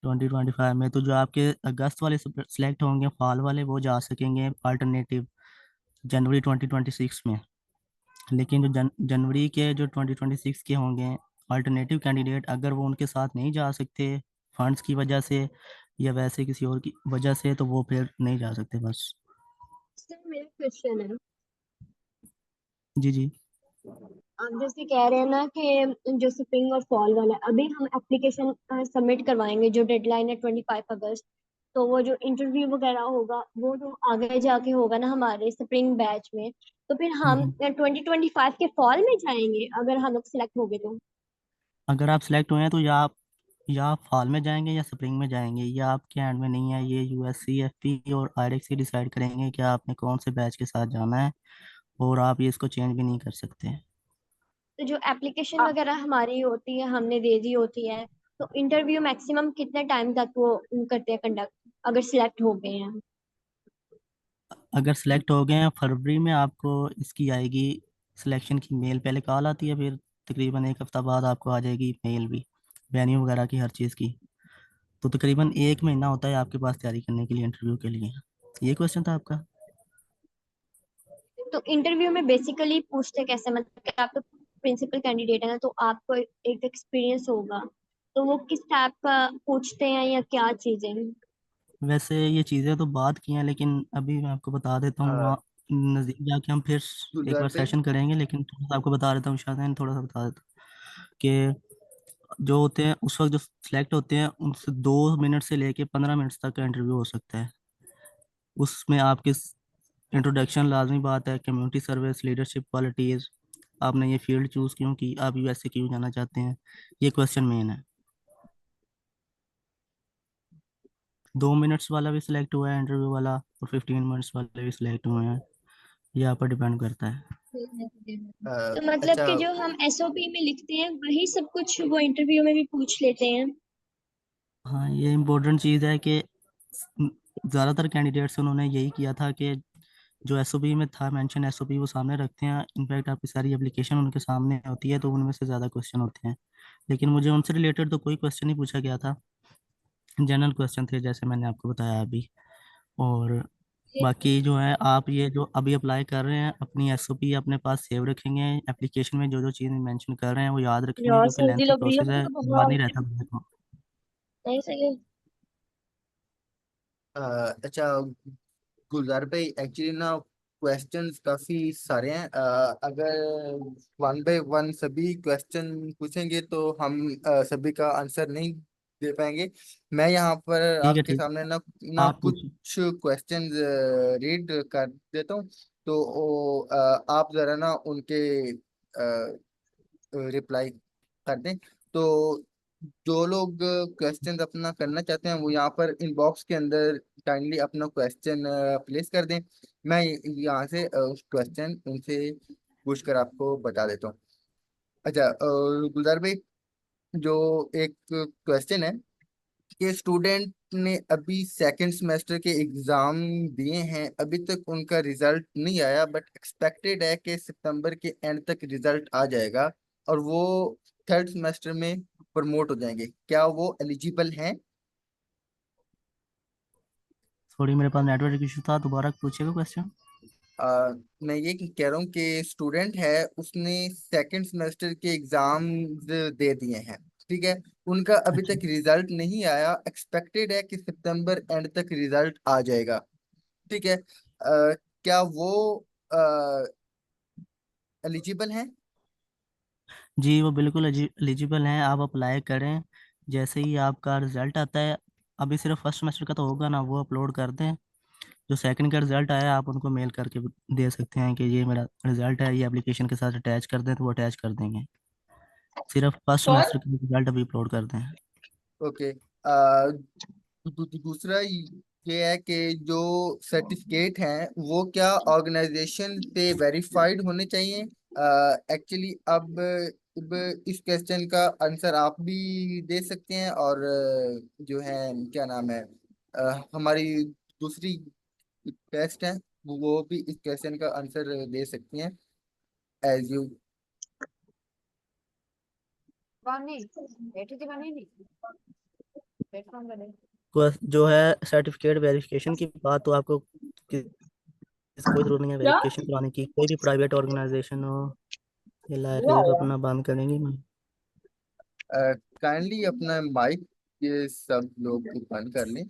2025 में तो जो आपके अगस्त वाले सिलेक्ट होंगे फॉल वाले, वो जा सकेंगे अल्टरनेटिव जनवरी 2026 में। लेकिन जो जनवरी के जो 2026 के होंगे अल्टरनेटिव कैंडिडेट, अगर वो उनके साथ नहीं जा सकते फंड्स की वजह से या वैसे किसी और की वजह से, तो वो फिर नहीं जा सकते बस। सर मेरा क्वेश्चन है, जी जी। आप जैसे कह रहे हैं ना कि जो स्प्रिंग और फॉल वाला है, अभी हम एप्लीकेशन सबमिट करवाएंगे, जो डेडलाइन है 25 अगस्त, तो वो जो इंटरव्यू वगैरह होगा वो तो आगे जाके होगा ना हमारे स्प्रिंग बैच में, तो फिर हम हम्म। 2025 के फॉल में जाएंगे अगर हम लोग सिलेक्ट हो गए तो। अगर आप सिलेक्ट हुए हैं तो या आप फॉल में जाएंगे या स्प्रिंग में जाएंगे, ये आपके हैंड में नहीं है, ये यूएससी एफपी और आईरेक्स ही डिसाइड करेंगे कि आपने कौन से बैच के साथ जाना है, और आप ये इसको चेंज भी नहीं कर सकते। तो जो एप्लीकेशन वगैरह हमारी होती है हमने दे दी होती है, तो इंटरव्यू मैक्सिमम कितने टाइम तक वो करते हैं कंडक्ट, अगर सिलेक्ट हो गए हैं? अगर सिलेक्ट हो गए हैं फरवरी में आपको इसकी आएगी सिलेक्शन की मेल, पहले कॉल आती है, फिर तकरीबन 1 हफ्ता बाद आपको आ जाएगी मेल भी, वेन्यू वगैरह की हर चीज़ की। तो तकरीबन 1 महीना होता है आपके पास तैयारी करने के लिए इंटरव्यू के लिए। ये क्वेश्चन था आपका। तो इंटरव्यू में बेसिकली पूछते कैसे, मतलब कि आप तो प्रिंसिपल कैंडिडेट है ना, तो आपको एक एक्सपीरियंस होगा, तो वो किस टाइप का पूछते हैं या क्या चीजें? वैसे ये चीज़ें तो बात की हैं, लेकिन अभी मैं आपको बता देता हूँ, अ, वहाँ नज़दीक जाके हम फिर एक गुलजार बार भाई, सेशन करेंगे, लेकिन थोड़ा सा आपको बता देता हूँ, शायद थोड़ा सा बता देता हूँ कि जो होते हैं उस वक्त जो सिलेक्ट होते हैं उनसे 2 मिनट से लेके 15 मिनट तक का इंटरव्यू हो सकता है। उसमें आपकी इंट्रोडक्शन लाजमी बात है, कम्युनिटी सर्विस, लीडरशिप क्वालिटीज़, आपने ये फील्ड चूज़ क्यों की, आप यूएसए क्यों जाना चाहते हैं, ये क्वेश्चन मेन है। 2 मिनट्स वाला भी सिलेक्ट हुआ है इंटरव्यू वाला, और 15 मिनट्स वाले भी सिलेक्ट हुए हैं, ये आप पर डिपेंड करता है। तो मतलब अच्छा, कि जो हम एसओपी में लिखते हैं वही सब कुछ वो इंटरव्यू में भी पूछ लेते हैं? हाँ, ये इम्पोर्टेंट चीज़ है कि ज़्यादातर कैंडिडेट्स उन्होंने यही किया था कि जो एसओपी में था मेंशन, एसओपी वो सामने रखते हैं। इनफैक्ट आपकी सारी एप्लीकेशन उनके सामने होती है, तो उनमें से ज़्यादा क्वेश्चन होते हैं। लेकिन मुझे उनसे रिलेटेड तो कोई क्वेश्चन नहीं पूछा गया था, जनरल क्वेश्चन थे जैसे मैंने आपको बताया अभी। और बाकी जो है, आप ये जो अभी अप्लाई कर रहे हैं अपनी एसओपी अपने पास सेव रखेंगे, एप्लीकेशन में जो जो चीज़ मेंशन कर रहे हैं वो याद रखेंगे, यार क्योंकि सर्दी लेंथी लग रही है प्रोसेस है, मुझे याद नहीं बहुत। रहता बंदे को। नहीं सही है। अच्छा गुलजार भाई, एक्चुअली ना क्वेश्चंस काफी सारे हैं। अगर वन बाय वन सभी क्वेश्चन पूछेंगे तो हम सभी का आंसर नहीं दे पाएंगे। मैं यहाँ पर ठीक है, आपके ठीक सामने है, ना ना आप कुछ पूछिए। क्वेश्चंस रीड कर देता हूँ। तो आप जरा ना उनके रिप्लाई कर दें। तो जो लोग क्वेश्चन अपना करना चाहते हैं वो यहाँ पर इनबॉक्स के अंदर काइंडली अपना क्वेश्चन प्लेस कर दें। मैं यहाँ से उस क्वेश्चन उनसे पूछ कर आपको बता देता हूँ। अच्छा गुलजार भाई, जो एक क्वेश्चन है कि स्टूडेंट ने अभी सेकंड सेमेस्टर के एग्जाम दिए हैं, अभी तक उनका रिजल्ट नहीं आया, बट एक्सपेक्टेड है कि सितंबर के एंड तक रिजल्ट आ जाएगा और वो थर्ड सेमेस्टर में प्रमोट हो जाएंगे, क्या वो एलिजिबल हैं? सॉरी, मेरे पास नेटवर्क इशू था, दोबारा पूछिएगा क्वेश्चन। मैं ये कह रहा हूँ कि स्टूडेंट है, उसने सेकंड सेमेस्टर के एग्जाम दे दिए हैं, ठीक है। उनका अभी अच्छा तक रिजल्ट नहीं आया, एक्सपेक्टेड है कि सितंबर एंड तक रिजल्ट आ जाएगा, ठीक है। क्या वो एलिजिबल हैं? जी, वो बिल्कुल एलिजिबल हैं, आप अप्लाई करें। जैसे ही आपका रिजल्ट आता है, अभी सिर्फ फर्स्ट सेमेस्टर का तो होगा ना, वो अपलोड कर दें। जो सेकंड का रिजल्ट आया आप उनको मेल करके दे सकते हैं कि ये मेरा रिजल्ट है, ये एप्लीकेशन के साथ अटैच कर दें, तो वो अटैच कर देंगे। सिर्फ फर्स्ट सेमेस्टर का रिजल्ट अभी अपलोड कर दें। ओके। दूसरा ये है कि जो सर्टिफिकेट हैं वो क्या ऑर्गेनाइजेशन से वेरीफाइड होने चाहिए? एक्चुअली अब इस क्वेश्चन का आंसर आप भी दे सकते हैं, और जो है क्या नाम है, हमारी दूसरी टेस्ट है वो भी इस क्वेश्चन का आंसर दे सकती हैं, एज यू। जो है सर्टिफिकेट वेरिफिकेशन की बात, तो आपको कोई जरूरत नहीं है वेरिफिकेशन कराने की। कोई भी प्राइवेट ऑर्गेनाइजेशन हो, ये लाइफ अपना बंद करेंगे। काइंडली अपना माइक ये सब लोग बंद कर लें।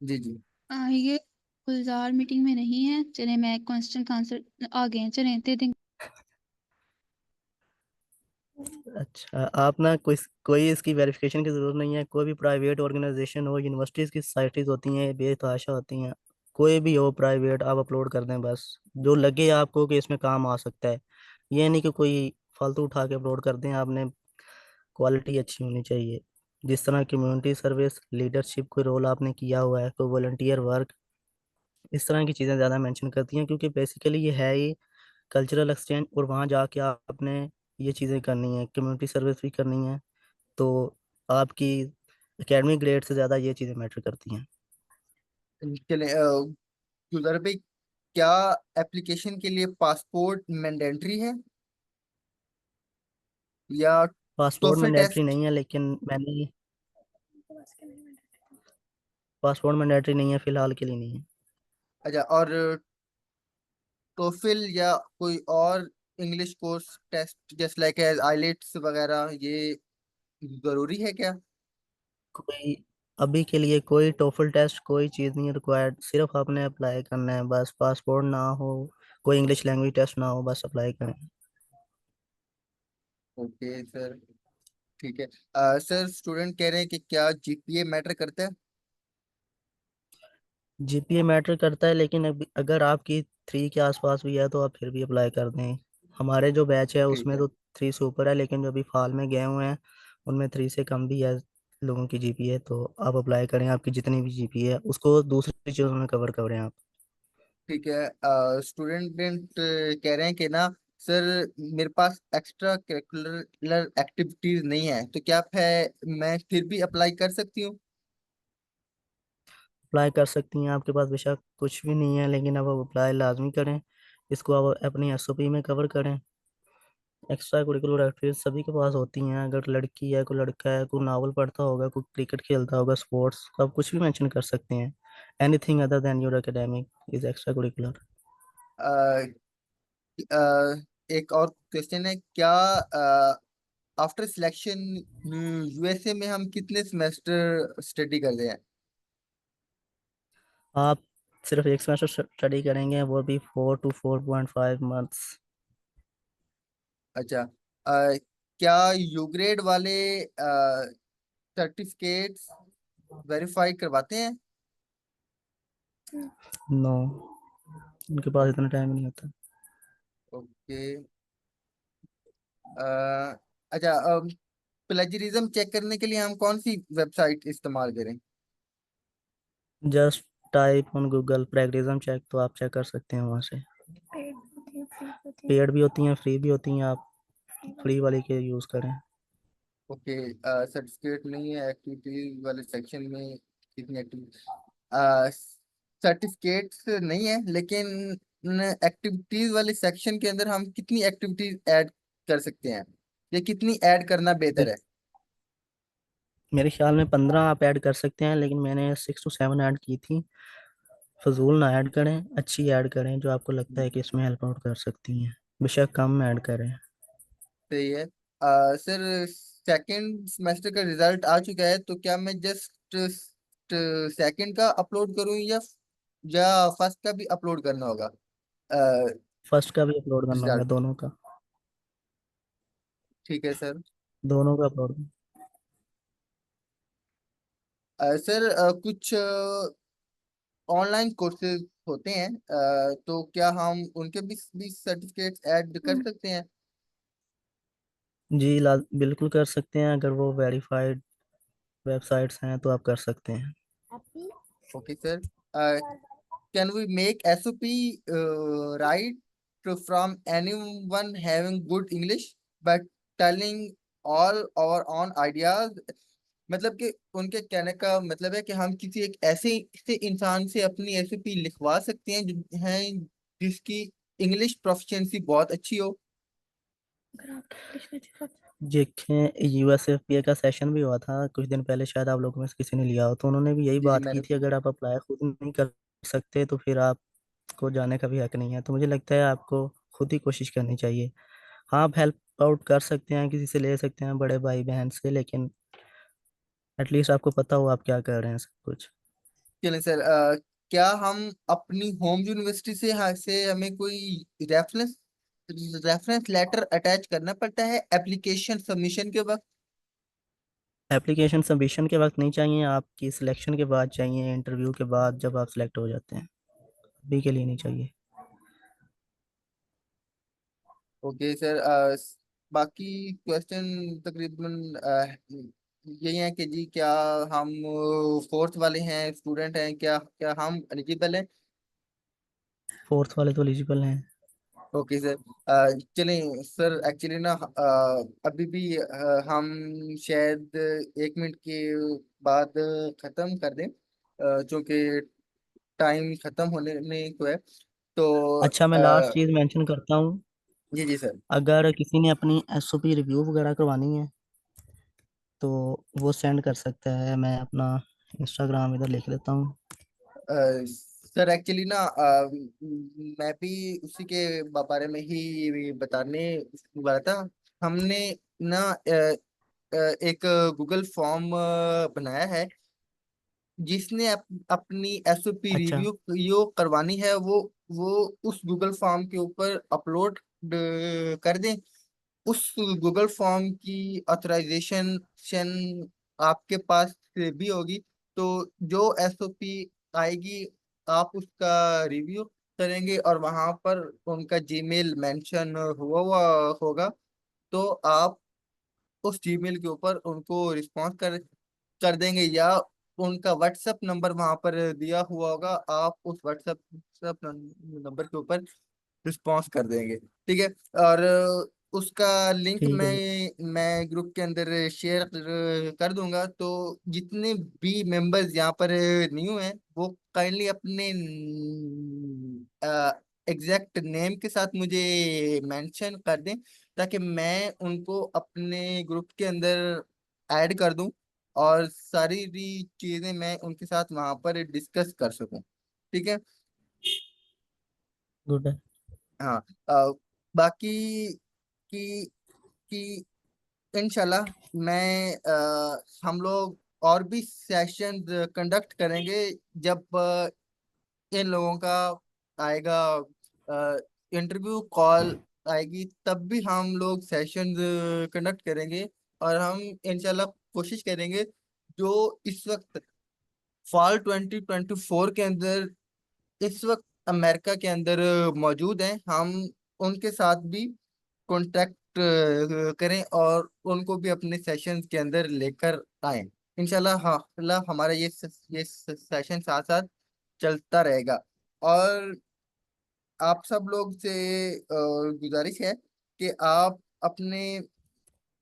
जी जी। ये गुलजार मीटिंग में नहीं है, चले मैं क्वेश्चन का आंसर आ गए हैं, चले दे दें। अच्छा, आप ना कोई कोई इसकी वेरिफिकेशन की जरूरत नहीं है। कोई भी प्राइवेट ऑर्गेनाइजेशन हो, यूनिवर्सिटीज की सोसाइटीज होती हैं बेतहाशा होती हैं, कोई भी हो प्राइवेट, आप अपलोड कर दें बस, जो लगे आपको कि इसमें काम आ सकता है। ये नहीं कि कोई फालतू उठा के अपलोड कर दें, आपने क्वालिटी अच्छी होनी चाहिए। जिस तरह कम्युनिटी सर्विस, लीडरशिप कोई रोल आपने किया हुआ है, कोई वॉलंटियर वर्क, इस तरह की चीज़ें ज़्यादा मेंशन करती हैं, क्योंकि बेसिकली ये है ही कल्चरल एक्सचेंज, और वहाँ जाके आपने ये चीज़ें करनी है, कम्युनिटी सर्विस भी करनी है। तो आपकी एकेडमिक ग्रेड से ज़्यादा ये चीज़ें मैटर करती हैं। चले गुलजार भाई, क्या एप्लीकेशन के लिए पासपोर्ट मैंडेटरी है या पासपोर्ट टोफल मैंडेटरी टेस्ट? नहीं है, लेकिन मैंने पासपोर्ट मैंडेटरी नहीं है, फिलहाल के लिए नहीं है। अच्छा, और टोफिल या कोई और इंग्लिश कोर्स टेस्ट जैसे लाइक एज आइलेट्स वगैरह, ये जरूरी है क्या? कोई अभी के लिए कोई टोफल टेस्ट कोई चीज़ नहीं रिक्वायर्ड, सिर्फ आपने अप्लाई करना है बस। पासपोर्ट ना हो, कोई इंग्लिश लैंग्वेज टेस्ट ना हो, बस अप्लाई करें। ओके सर, ठीक है। सर स्टूडेंट कह रहे हैं कि क्या जीपीए मैटर करता है? जीपीए मैटर करता है, लेकिन अगर आपकी 3 के आसपास भी है तो आप फिर भी अप्लाई कर दें। हमारे जो बैच है ठीक उसमें है। तो 3 से ऊपर है, लेकिन जो अभी फाल में गए हुए हैं उनमें 3 से कम भी है लोगों की जीपीए। तो आप अप्लाई करें, आपकी जितनी भी जीपीए है उसको दूसरी चीज़ों में कवर करें आप। ठीक है। स्टूडेंट कह रहे हैं कि ना सर मेरे पास एक्स्ट्रा करिकुलर एक्टिविटीज नहीं है, तो क्या है मैं फिर भी अप्लाई कर सकती हूँ? अप्लाई कर सकती हैं, आपके पास बेशक कुछ भी नहीं है, लेकिन अब आप अप्लाई लाजमी करें। इसको आप अपनी एसओपी में कवर करें। एक्स्ट्रा करिकुलर एक्टिविटीज सभी के पास होती हैं। अगर लड़की है, कोई लड़का है, कोई नावल पढ़ता होगा, कोई क्रिकेट खेलता होगा, स्पोर्ट्स, तो आप कुछ भी मेंशन कर सकते हैं। Anything other than your academic is extra curricular. एक और क्वेश्चन है, क्या आफ्टर सिलेक्शन यूएसए में हम कितने सेमेस्टर स्टडी करते हैं? आप सिर्फ एक सेमेस्टर स्टडी करेंगे, वो भी 4 to 4.5 months। अच्छा, क्या यू ग्रेड वाले सर्टिफिकेट्स वेरीफाई करवाते हैं? नो, उनके पास इतना टाइम नहीं होता। ओके। अच्छा, प्लेजरिज्म चेक करने के लिए हम कौन सी वेबसाइट इस्तेमाल करें? Just type on Google plagiarism check, तो आप चेक कर सकते हैं वहाँ से। पेड भी होती हैं, फ्री भी होती हैं, आप फ्री वाली के यूज़ करें। ओके। सर्टिफिकेट नहीं है एक्टिविटीज वाले सेक्शन में, कितनी एक्टिविटी सर्टिफिकेट्स नहीं है, लेकिन एक्टिविटीज वाले सेक्शन के अंदर हम कितनी एक्टिविटीज ऐड कर सकते हैं, या कितनी ऐड करना बेहतर है? मेरे ख्याल में 15 आप ऐड कर सकते हैं, लेकिन मैंने 6 to 7 ऐड की थी। फजूल ना ऐड करें, अच्छी ऐड करें जो आपको लगता है कि इसमें हेल्प आउट कर सकती हैं। बेशक कम ऐड करें। सही है। सर सेकंड सेमेस्टर का रिजल्ट आ चुका है, तो क्या मैं जस्ट सेकंड का अपलोड करूं, या फर्स्ट का भी अपलोड करना होगा फर्स्ट का भी अपलोड करना होगा, रिजल्ट? दोनों का। ठीक है सर। दोनों का अपलोड। सर कुछ ऑनलाइन कोर्सेज होते हैं, तो क्या हम उनके भी सर्टिफिकेट्स ऐड कर सकते हैं? जी बिल्कुल कर सकते हैं, अगर वो वेरीफाइड वेबसाइट्स हैं तो आप कर सकते हैं। Okay sir. Can we make SOP write from anyone having good English but telling all our own ideas? मतलब कि उनके कहने का मतलब है कि हम किसी एक ऐसे से इंसान से अपनी एसओपी लिखवा सकते हैं जो हैं जिसकी इंग्लिश प्रोफिशिएंसी बहुत अच्छी हो। देखें, यूएसएफपीए का सेशन भी हुआ था कुछ दिन पहले, शायद आप लोगों में से किसी ने लिया हो, तो उन्होंने भी यही जी जी, बात की मैंने। थी, अगर आप अप्लाई खुद नहीं कर सकते तो फिर आपको जाने का भी हक नहीं है। तो मुझे लगता है आपको खुद ही कोशिश करनी चाहिए। हाँ, आप हेल्प आउट कर सकते हैं, किसी से ले सकते हैं, बड़े भाई बहन से, लेकिन एटलीस्ट आपको पता हो आप क्या कर रहे हैं सब कुछ। चलें सर, क्या हम अपनी होम यूनिवर्सिटी से हमें कोई रेफरेंस रेफरेंस लेटर अटैच करना पड़ता है एप्लीकेशन सबमिशन के वक्त? एप्लीकेशन सबमिशन के वक्त नहीं चाहिए, आपकी सिलेक्शन के बाद चाहिए, इंटरव्यू के बाद जब आप सिलेक्ट हो जाते हैं, अभी के लिए नहीं चाहिए। Okay sir. बाकी क्वेश्चन तकरीबन यही है कि जी, क्या हम फोर्थ वाले हैं, स्टूडेंट हैं, क्या क्या हम एलिजिबल हैं? फोर्थ वाले तो एलिजिबल हैं। Okay sir. चलें सर, एक्चुअली ना अभी भी हम शायद 1 मिनट के बाद ख़त्म कर दें, चूँकि टाइम ख़त्म होने को है। तो अच्छा, मैं लास्ट चीज़ मेंशन करता हूँ। जी जी सर। अगर किसी ने अपनी एसओपी रिव्यू वगैरह करवानी है तो वो सेंड कर सकता है, मैं अपना इंस्टाग्राम इधर लिख लेता हूँ। सर एक्चुअली ना मैं भी उसी के बारे में ही बताने वाला था। हमने ना एक गूगल फॉर्म बनाया है, जिसने अपनी एसओपी अच्छा। रिव्यू यो करवानी है, वो उस गूगल फॉर्म के ऊपर अपलोड कर दें। उस गूगल फॉर्म की ऑथराइजेशन आपके पास से भी होगी, तो जो एसओपी आएगी आप उसका रिव्यू करेंगे और वहां पर उनका जीमेल मेंशन हुआ हुआ होगा, तो आप उस जीमेल के ऊपर उनको रिस्पॉन्स कर देंगे, या उनका व्हाट्सएप नंबर वहां पर दिया हुआ होगा, आप उस व्हाट्सएप नंबर के ऊपर रिस्पॉन्स कर देंगे, ठीक है। और उसका लिंक ठीक है। मैं ग्रुप के अंदर शेयर कर दूंगा। तो जितने भी मेंबर्स यहाँ पर न्यू हैं वो काइंडली अपने एग्जैक्ट नेम के साथ मुझे मेंशन कर दें, ताकि मैं उनको अपने ग्रुप के अंदर ऐड कर दूं और सारी चीजें मैं उनके साथ वहां पर डिस्कस कर सकूं, ठीक है। गुड है। हाँ। बाकी की कि इंशाल्लाह मैं हम लोग और भी सेशन कंडक्ट करेंगे जब इन लोगों का आएगा इंटरव्यू कॉल आएगी, तब भी हम लोग सेशन कंडक्ट करेंगे। और हम इंशाल्लाह कोशिश करेंगे जो इस वक्त फॉल 2024 के अंदर इस वक्त अमेरिका के अंदर मौजूद हैं, हम उनके साथ भी कांटेक्ट करें और उनको भी अपने सेशंस के अंदर लेकर आए इंशाल्लाह। हाँ, अल्लाह हमारा ये सेशन साथ साथ चलता रहेगा। और आप सब लोग से गुजारिश है कि आप अपने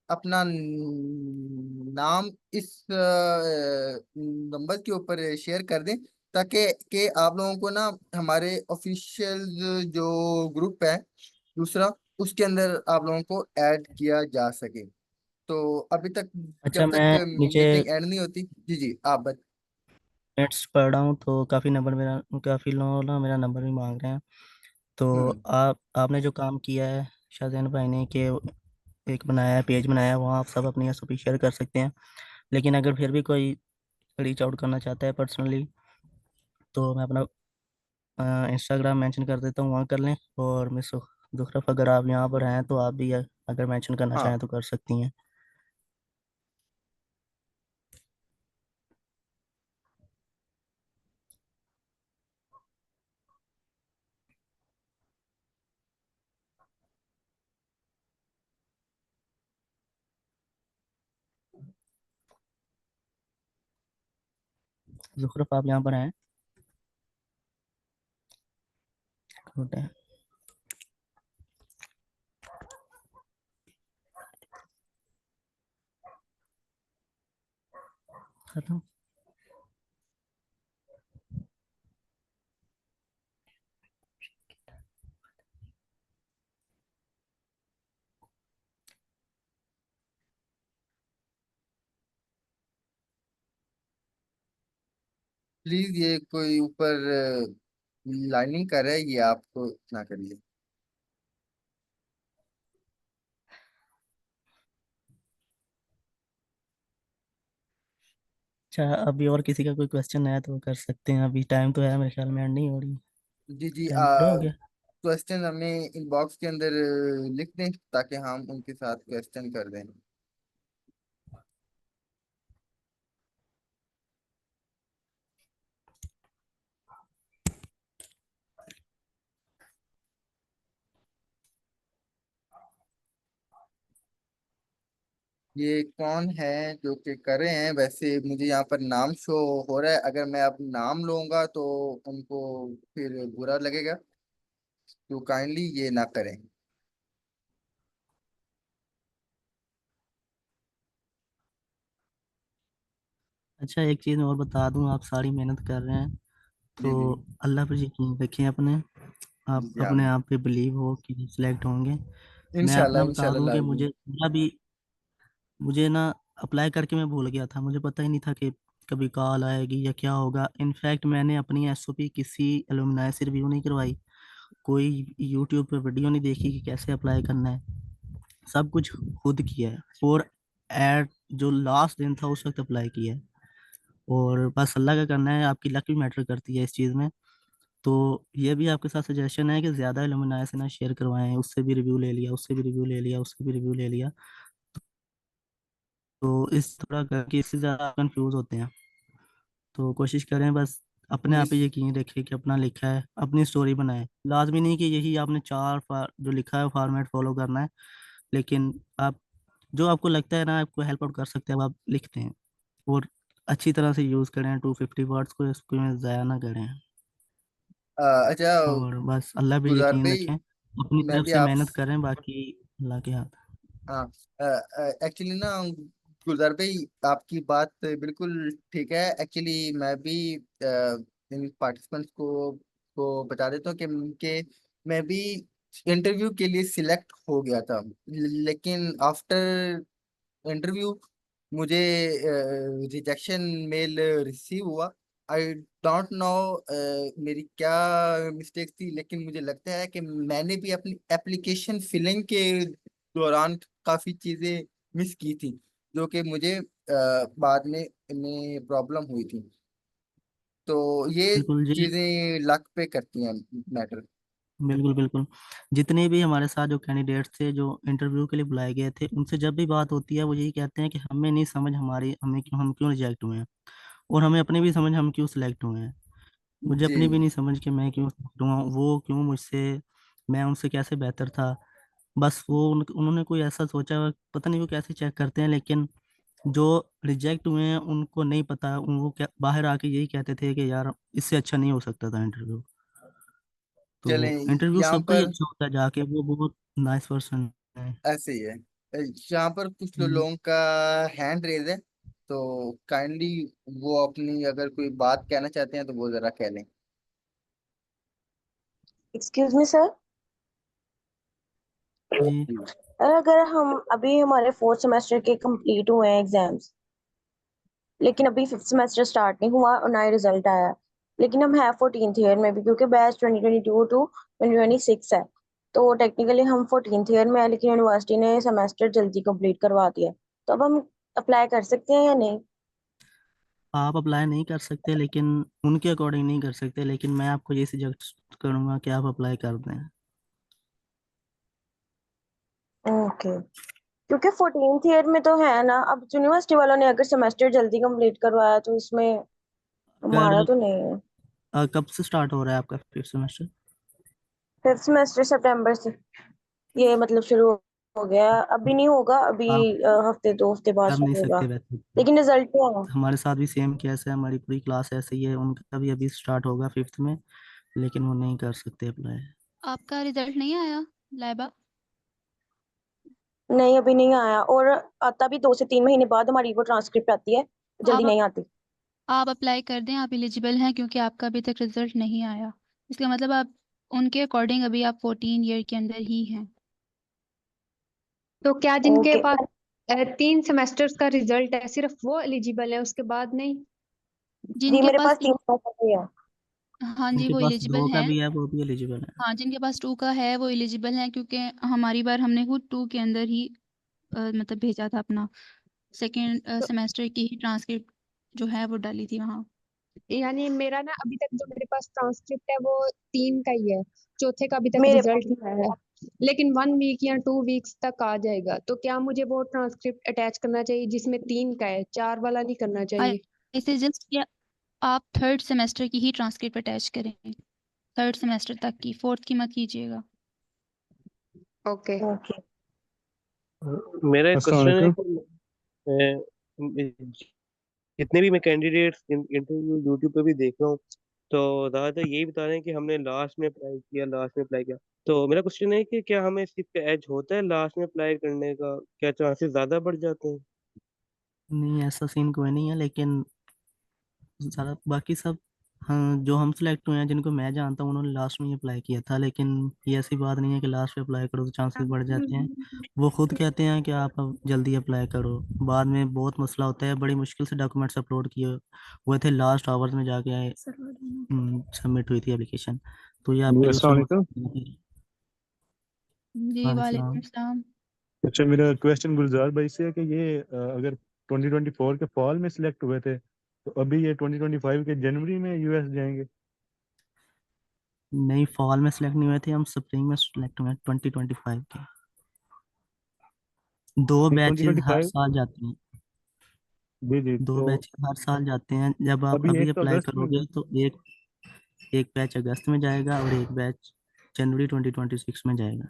अपना नाम इस नंबर के ऊपर शेयर कर दें, ताकि कि आप लोगों को ना हमारे ऑफिशियल जो ग्रुप है दूसरा, उसके अंदर आप लोगों को ऐड किया जा सके। तो अभी तक अच्छा, जब मैं तक नीचे मीटिंग एंड नहीं होती, जी जी आप बत। नेट्स पढ़ रहा हूँ तो काफ़ी लोग ना मेरा नंबर भी मांग रहे हैं। तो हम्म। आपने जो काम किया है शाहजहान भाई ने, कि एक बनाया है, पेज बनाया है, वहाँ आप सब अपनी एसओपी शेयर कर सकते हैं। लेकिन अगर फिर भी कोई रीच आउट करना चाहता है पर्सनली, तो मैं अपना इंस्टाग्राम मेंशन कर देता हूँ, वहाँ कर लें। और मिस जुखरफ, अगर आप यहाँ पर हैं तो आप भी अगर मेंशन करना हाँ। चाहें तो कर सकती हैं। जुखरफ, आप यहाँ पर हैं? गुड है। खत्म। प्लीज ये कोई ऊपर लाइनिंग कर रहा है, ये आपको ना करिए। अच्छा, अभी और किसी का कोई क्वेश्चन है तो कर सकते हैं। अभी टाइम तो है, मेरे ख्याल में एंड नहीं हो रही। जी जी। टाइम पूरा हो गया। क्वेश्चन हमें इनबॉक्स के अंदर लिख दें, ताकि हम उनके साथ क्वेश्चन कर दें। ये कौन है जो कि कर रहे हैं? वैसे मुझे यहाँ पर नाम शो हो रहा है, अगर मैं अब नाम लूंगा तो उनको फिर बुरा लगेगा, तो काइंडली ये ना करें। अच्छा, एक चीज़ और बता दूं, आप सारी मेहनत कर रहे हैं जी जी। तो अल्लाह पर यकीन रखें अपने। जी आप जी अपने हम आप पे बिलीव हो कि सिलेक्ट होंगे। मैं इंशाल्लाह अपना बता इंशाल्लाह दूं कि लाजमी। मुझे ना अप्लाई करके मैं भूल गया था। मुझे पता ही नहीं था कि कभी कॉल आएगी या क्या होगा। इनफैक्ट मैंने अपनी एसओपी किसी एलुमनाई से रिव्यू नहीं करवाई, कोई यूट्यूब पे वीडियो नहीं देखी कि कैसे अप्लाई करना है। सब कुछ खुद किया है, और एट जो लास्ट दिन था उस वक्त अप्लाई किया है। और बस अल्लाह का करना है, आपकी लक भी मैटर करती है इस चीज़ में। तो ये भी आपके साथ सजेशन है कि ज़्यादा एलुमनाई से ना शेयर करवाएं। उससे भी रिव्यू ले लिया, उससे भी रिव्यू ले लिया, उससे भी रिव्यू ले लिया, तो इस थोड़ा करके इससे ज़्यादा कंफ्यूज होते हैं। तो कोशिश करें बस, अपने आप इस पे यकीन रखें कि अपना लिखा है, अपनी स्टोरी बनाएं। लाजमी नहीं कि यही आपने जो लिखा है फॉर्मेट फॉलो करना है। लेकिन आप जो आपको लगता है ना आपको हेल्प आउट कर सकते हैं, वो आप लिखते हैं। और अच्छी तरह से यूज़ करें 250 वर्ड्स को, इसको में ज़ाया ना करें। अच्छा और बस अल्लाह पे गुजार यकीन भाई, रखें। अपनी मैं तरफ भी से आप मेहनत कर रहे हैं, बाकी अल्लाह के हाथ। हाँ, एक्चुअली ना गुलजार भाई, आपकी बात बिल्कुल ठीक है। एक्चुअली मैं भी इन पार्टिसिपेंट्स को बता देता हूँ कि मैं भी इंटरव्यू के लिए सिलेक्ट हो गया था, लेकिन आफ्टर इंटरव्यू मुझे रिजेक्शन मेल रिसीव हुआ। आई डोंट नो मेरी क्या मिस्टेक थी, लेकिन मुझे लगता है कि मैंने भी अपनी एप्लीकेशन फिलिंग के दौरान काफी चीजें मिस की थी, जो कि मुझे बाद में प्रॉब्लम हुई थी। तो ये बिल्कुल जी। चीजें लक पे करती हैं मैटर। बिल्कुल बिल्कुल। जितने भी हमारे साथ जो कैंडिडेट्स थे जो इंटरव्यू के लिए बुलाए गए थे, उनसे जब भी बात होती है वो यही कहते हैं कि हमें नहीं समझ हमारी हमें क्यों हम क्यों रिजेक्ट हुए हैं, और हमें अपनी भी समझ हम क्यों सिलेक्ट हुए हैं। मुझे जी अपनी भी नहीं समझ कि मैं क्यों select हुआ हूँ, वो क्यों मुझसे, मैं उनसे कैसे बेहतर था। बस उन्होंने कोई ऐसा सोचा हुआ, पता नहीं वो कैसे चेक करते हैं, लेकिन जो रिजेक्ट हुए हैं उनको नहीं पता, वो क्या बाहर आके यही कहते थे कि यार इससे अच्छा नहीं हो सकता था इंटरव्यू। तो चलें, इंटरव्यू यहाँ सबका ही पर अच्छा होता है, जाके वो बहुत नाइस पर्सन है। ऐसे ही है। यहाँ पर कुछ हम्म, लोगों का हैंड रेज है, तो काइंडली वो अपनी अगर कोई बात कहना चाहते हैं तो वो जरा कह लें। Excuse me sir. जी। अगर हम अभी हमारे फोर्थ सेमेस्टर के कंप्लीट हुए हैं एग्जाम्स, लेकिन अभी फिफ्थ सेमेस्टर स्टार्ट नहीं हुआ और ना ही रिजल्ट आया, लेकिन हम है 14th ईयर में भी, क्योंकि बैच 2022 टू 2026 है। तो टेक्निकली हम 14th ईयर में है, लेकिन यूनिवर्सिटी ने सेमेस्टर जल्दी कंप्लीट करवा दिया। तो अब हम अप्लाई कर सकते हैं या नहीं? आप अप्लाई नहीं कर सकते, लेकिन उनके अकॉर्डिंग नहीं कर सकते, लेकिन मैं आपको ये सजेस्ट करूंगा कि आप अप्लाई कर दें। ओके। क्योंकि 14th ईयर में तो है ना, अब यूनिवर्सिटी वालों ने अगर सेमेस्टर जल्दी कंप्लीट करवाया तो इसमें अगर हमारा तो नहीं है। कब से स्टार्ट हो रहा है आपका फिफ्थ सेमेस्टर? फिफ्थ सेमेस्टर सितंबर से ये मतलब शुरू हो गया, अभी नहीं होगा, अभी आप हफ्ते 2 हफ्ते बाद कर नहीं शुरू होगा, सकते वैसे तो। लेकिन रिजल्ट तो है। हमारे साथ भी सेम केस है, हमारी पूरी क्लास ऐसे ही है, उनका भी अभी स्टार्ट होगा फिफ्थ में, लेकिन वो नहीं कर सकते अप्लाई। आपका रिजल्ट नहीं आया लाइबा? नहीं, अभी नहीं आया, और आता भी 2 से 3 महीने बाद हमारी वो ट्रांसक्रिप्ट आती है, जल्दी आप नहीं आती। आप अप्लाई कर दें, आप एलिजिबल हैं, क्योंकि आपका अभी तक रिजल्ट नहीं आया। इसका मतलब आप उनके अकॉर्डिंग अभी आप 14 ईयर के अंदर ही हैं। तो क्या जिनके ओके। पास 3 सेमेस्टर्स का रिजल्ट है सिर्फ वो एलिजिबल है, उसके बाद नहीं? जी, जिनके मेरे पास पास 3 साल है। हाँ जी, उनके वो पास एलिजिबल दो का हैं। भी है, वो भी एलिजिबल है। हाँ, जिनके पास 2 का है वो एलिजिबल हैं, क्योंकि हमारी बार हमने खुद 2 के अंदर ही मतलब भेजा था अपना सेकेंड तो सेमेस्टर की ही ट्रांसक्रिप्ट जो है वो डाली थी वहाँ। यानी मेरा ना अभी तक जो मेरे पास ट्रांसक्रिप्ट है वो 3 का ही है, चौथे का अभी तक मेरे पास रिजल्ट नहीं आया है। लेकिन 1 वीक या 2 वीक्स तक आ जाएगा, तो क्या मुझे वो ट्रांसक्रिप्ट अटैच करना चाहिए जिसमें 3 का है, 4 वाला नहीं करना चाहिए? आई सजेस्ट कि आप थर्ड सेमेस्टर की ही ट्रांसक्रिप्ट अटैच करें, थर्ड सेमेस्टर तक की, फोर्थ की मत कीजिएगा। ओके। ओके। मेरा एक अस्सलाम क्वेश्चन है वालेकुम। कि जितने भी मैं कैंडिडेट्स इंटरव्यू यूट्यूब पे भी देख रहा हूँ, तो ज़्यादातर यही बता रहे हैं कि हमने लास्ट में अप्लाई किया, लास्ट में अप्लाई किया। तो मेरा क्वेश्चन है कि क्या हमें इस चीज़ का एज होता है लास्ट में अप्लाई करने का? क्या चांसेस ज़्यादा बढ़ जाते हैं? नहीं, ऐसा सीन कोई नहीं है, लेकिन ज़्यादा बाकी सब, हाँ, जो हम सिलेक्ट हुए हैं जिनको मैं जानता हूँ उन्होंने लास्ट में ही अप्लाई किया था, लेकिन ये ऐसी बात नहीं है कि लास्ट में अप्लाई करो तो चांसेस बढ़ जाते हैं। वो खुद कहते हैं कि आप अब जल्दी अप्लाई करो, बाद में बहुत मसला होता है, बड़ी मुश्किल से डॉक्यूमेंट्स अपलोड किए हुए थे, लास्ट आवर्स में जाके सबमिट हुई थी एप्लीकेशन। तो ये जी, आपके लिए अस्सलाम उसमें वालेकुम। मसला नहीं है। जी, वालेकुम वालेकुम सलाम। सलाम। अच्छा, मेरा क्वेश्चन गुलजार भाई से है कि ये अगर 2024 के फॉल में सिलेक्ट हुए थे, तो अभी ये 2025 के जनवरी में यूएस जाएंगे? नहीं, फॉल में सिलेक्ट नहीं हुए थे हम, स्प्रिंग में सिलेक्ट हुए 2025 के। दो नहीं, बैचेस हर 2025। साल जाते हैं। जी जी, दो तो बैचेस हर साल जाते हैं, जब आप अभी अभी एक तो अप्लाई अगस्त में करोगे तो एक एक बैच अगस्त में जाएगा और एक बैच जनवरी 2026 में जाएगा।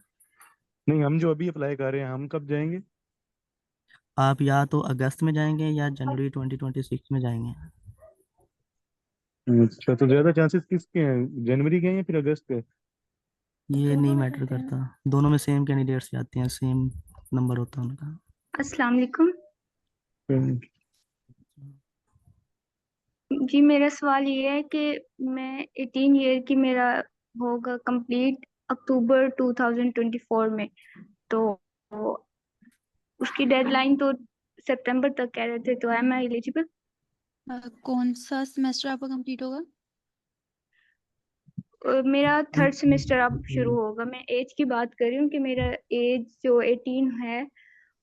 नहीं, हम जो अभी अप्लाई कर रहे हैं हम कब जाएंगे? आप या तो अगस्त में जाएंगे या जनवरी 2026 में जाएंगे। अच्छा, तो ज्यादा चांसेस किसके हैं, जनवरी के हैं या फिर अगस्त के? ये नहीं मैटर करता, दोनों में सेम कैंडिडेट्स आते हैं, सेम नंबर होता है उनका। अस्सलाम वालेकुम हम्म, जी। मेरा सवाल ये है कि मैं 18 ईयर की मेरा होगा कंप्लीट अक्टूबर 2024 में। तो उसकी डेडलाइन तो सितंबर तक कह रहे थे, तो एम आई एलिजिबल? कौन सा सेमेस्टर आपका कंप्लीट होगा? मेरा थर्ड सेमेस्टर अब शुरू होगा। मैं एज की बात कर रही हूँ कि मेरा एज जो 18 है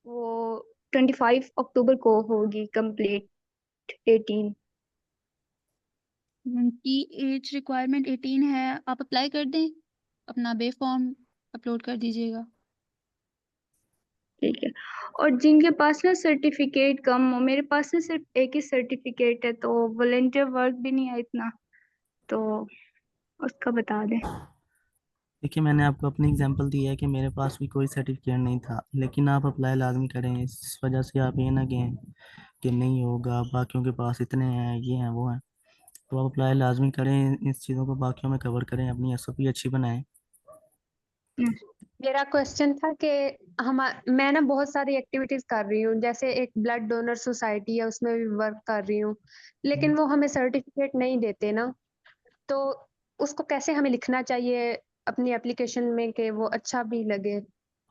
वो 25 अक्टूबर को होगी कंप्लीट 18। उनकी एज रिक्वायरमेंट 18 है, आप अप्लाई कर दें, अपना बे फॉर्म अपलोड कर दीजिएगा। ठीक है। और जिनके पास ना सर्टिफिकेट कम हो, मेरे पास ना सिर्फ एक ही सर्टिफिकेट है, तो वॉलेंटियर वर्क भी नहीं है इतना, तो उसका बता दें। देखिए, मैंने आपको अपनी एग्जांपल दी है कि मेरे पास भी कोई सर्टिफिकेट नहीं था, लेकिन आप अप्लाई लाजमी करें। इस वजह से आप ये ना कहें कि नहीं होगा, बाकियों के पास इतने हैं, ये हैं, वो हैं। तो आप अप्लाई लाजमी करें, इस चीज़ों को बाकियों में कवर करें, अपनी एसओपी अच्छी बनाएं। हम्म, मेरा क्वेश्चन था कि हम मैं ना बहुत सारी एक्टिविटीज कर रही हूँ, जैसे एक ब्लड डोनर सोसाइटी है उसमें भी वर्क कर रही हूँ, लेकिन वो हमें सर्टिफिकेट नहीं देते ना। तो उसको कैसे हमें लिखना चाहिए अपनी एप्लीकेशन में कि वो अच्छा भी लगे?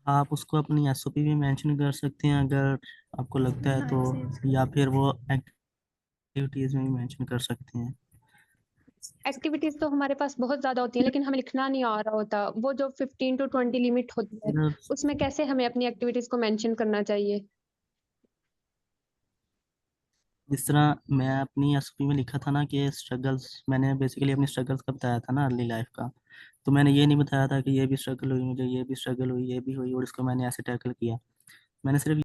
आप उसको अपनी एसओपी में मेंशन कर सकते हैं अगर आपको लगता है तो, या फिर वो एक्टिविटीज़ में भी मेंशन कर सकते हैं। एक्टिविटीज तो हमारे पास बहुत ज्यादा होती है, लेकिन हमें लिखना नहीं आ रहा होता। वो जो 15 to 20 लिमिट होती है, सिर्फ उसमें कैसे हमें अपनी एक्टिविटीज को मेंशन करना चाहिए? जिस तरह मैं अपनी एसओपी में लिखा था ना कि स्ट्रगल्स, मैंने बेसिकली अपनी स्ट्रगल्स का बताया था ना अर्ली लाइफ का। तो मैंने ये नहीं बताया था कि ये भी स्ट्रगल हुई मुझे, ये भी स्ट्रगल हुई, ये भी हुई और इसको मैंने ऐसे टैकल किया। मैंने सिर्फ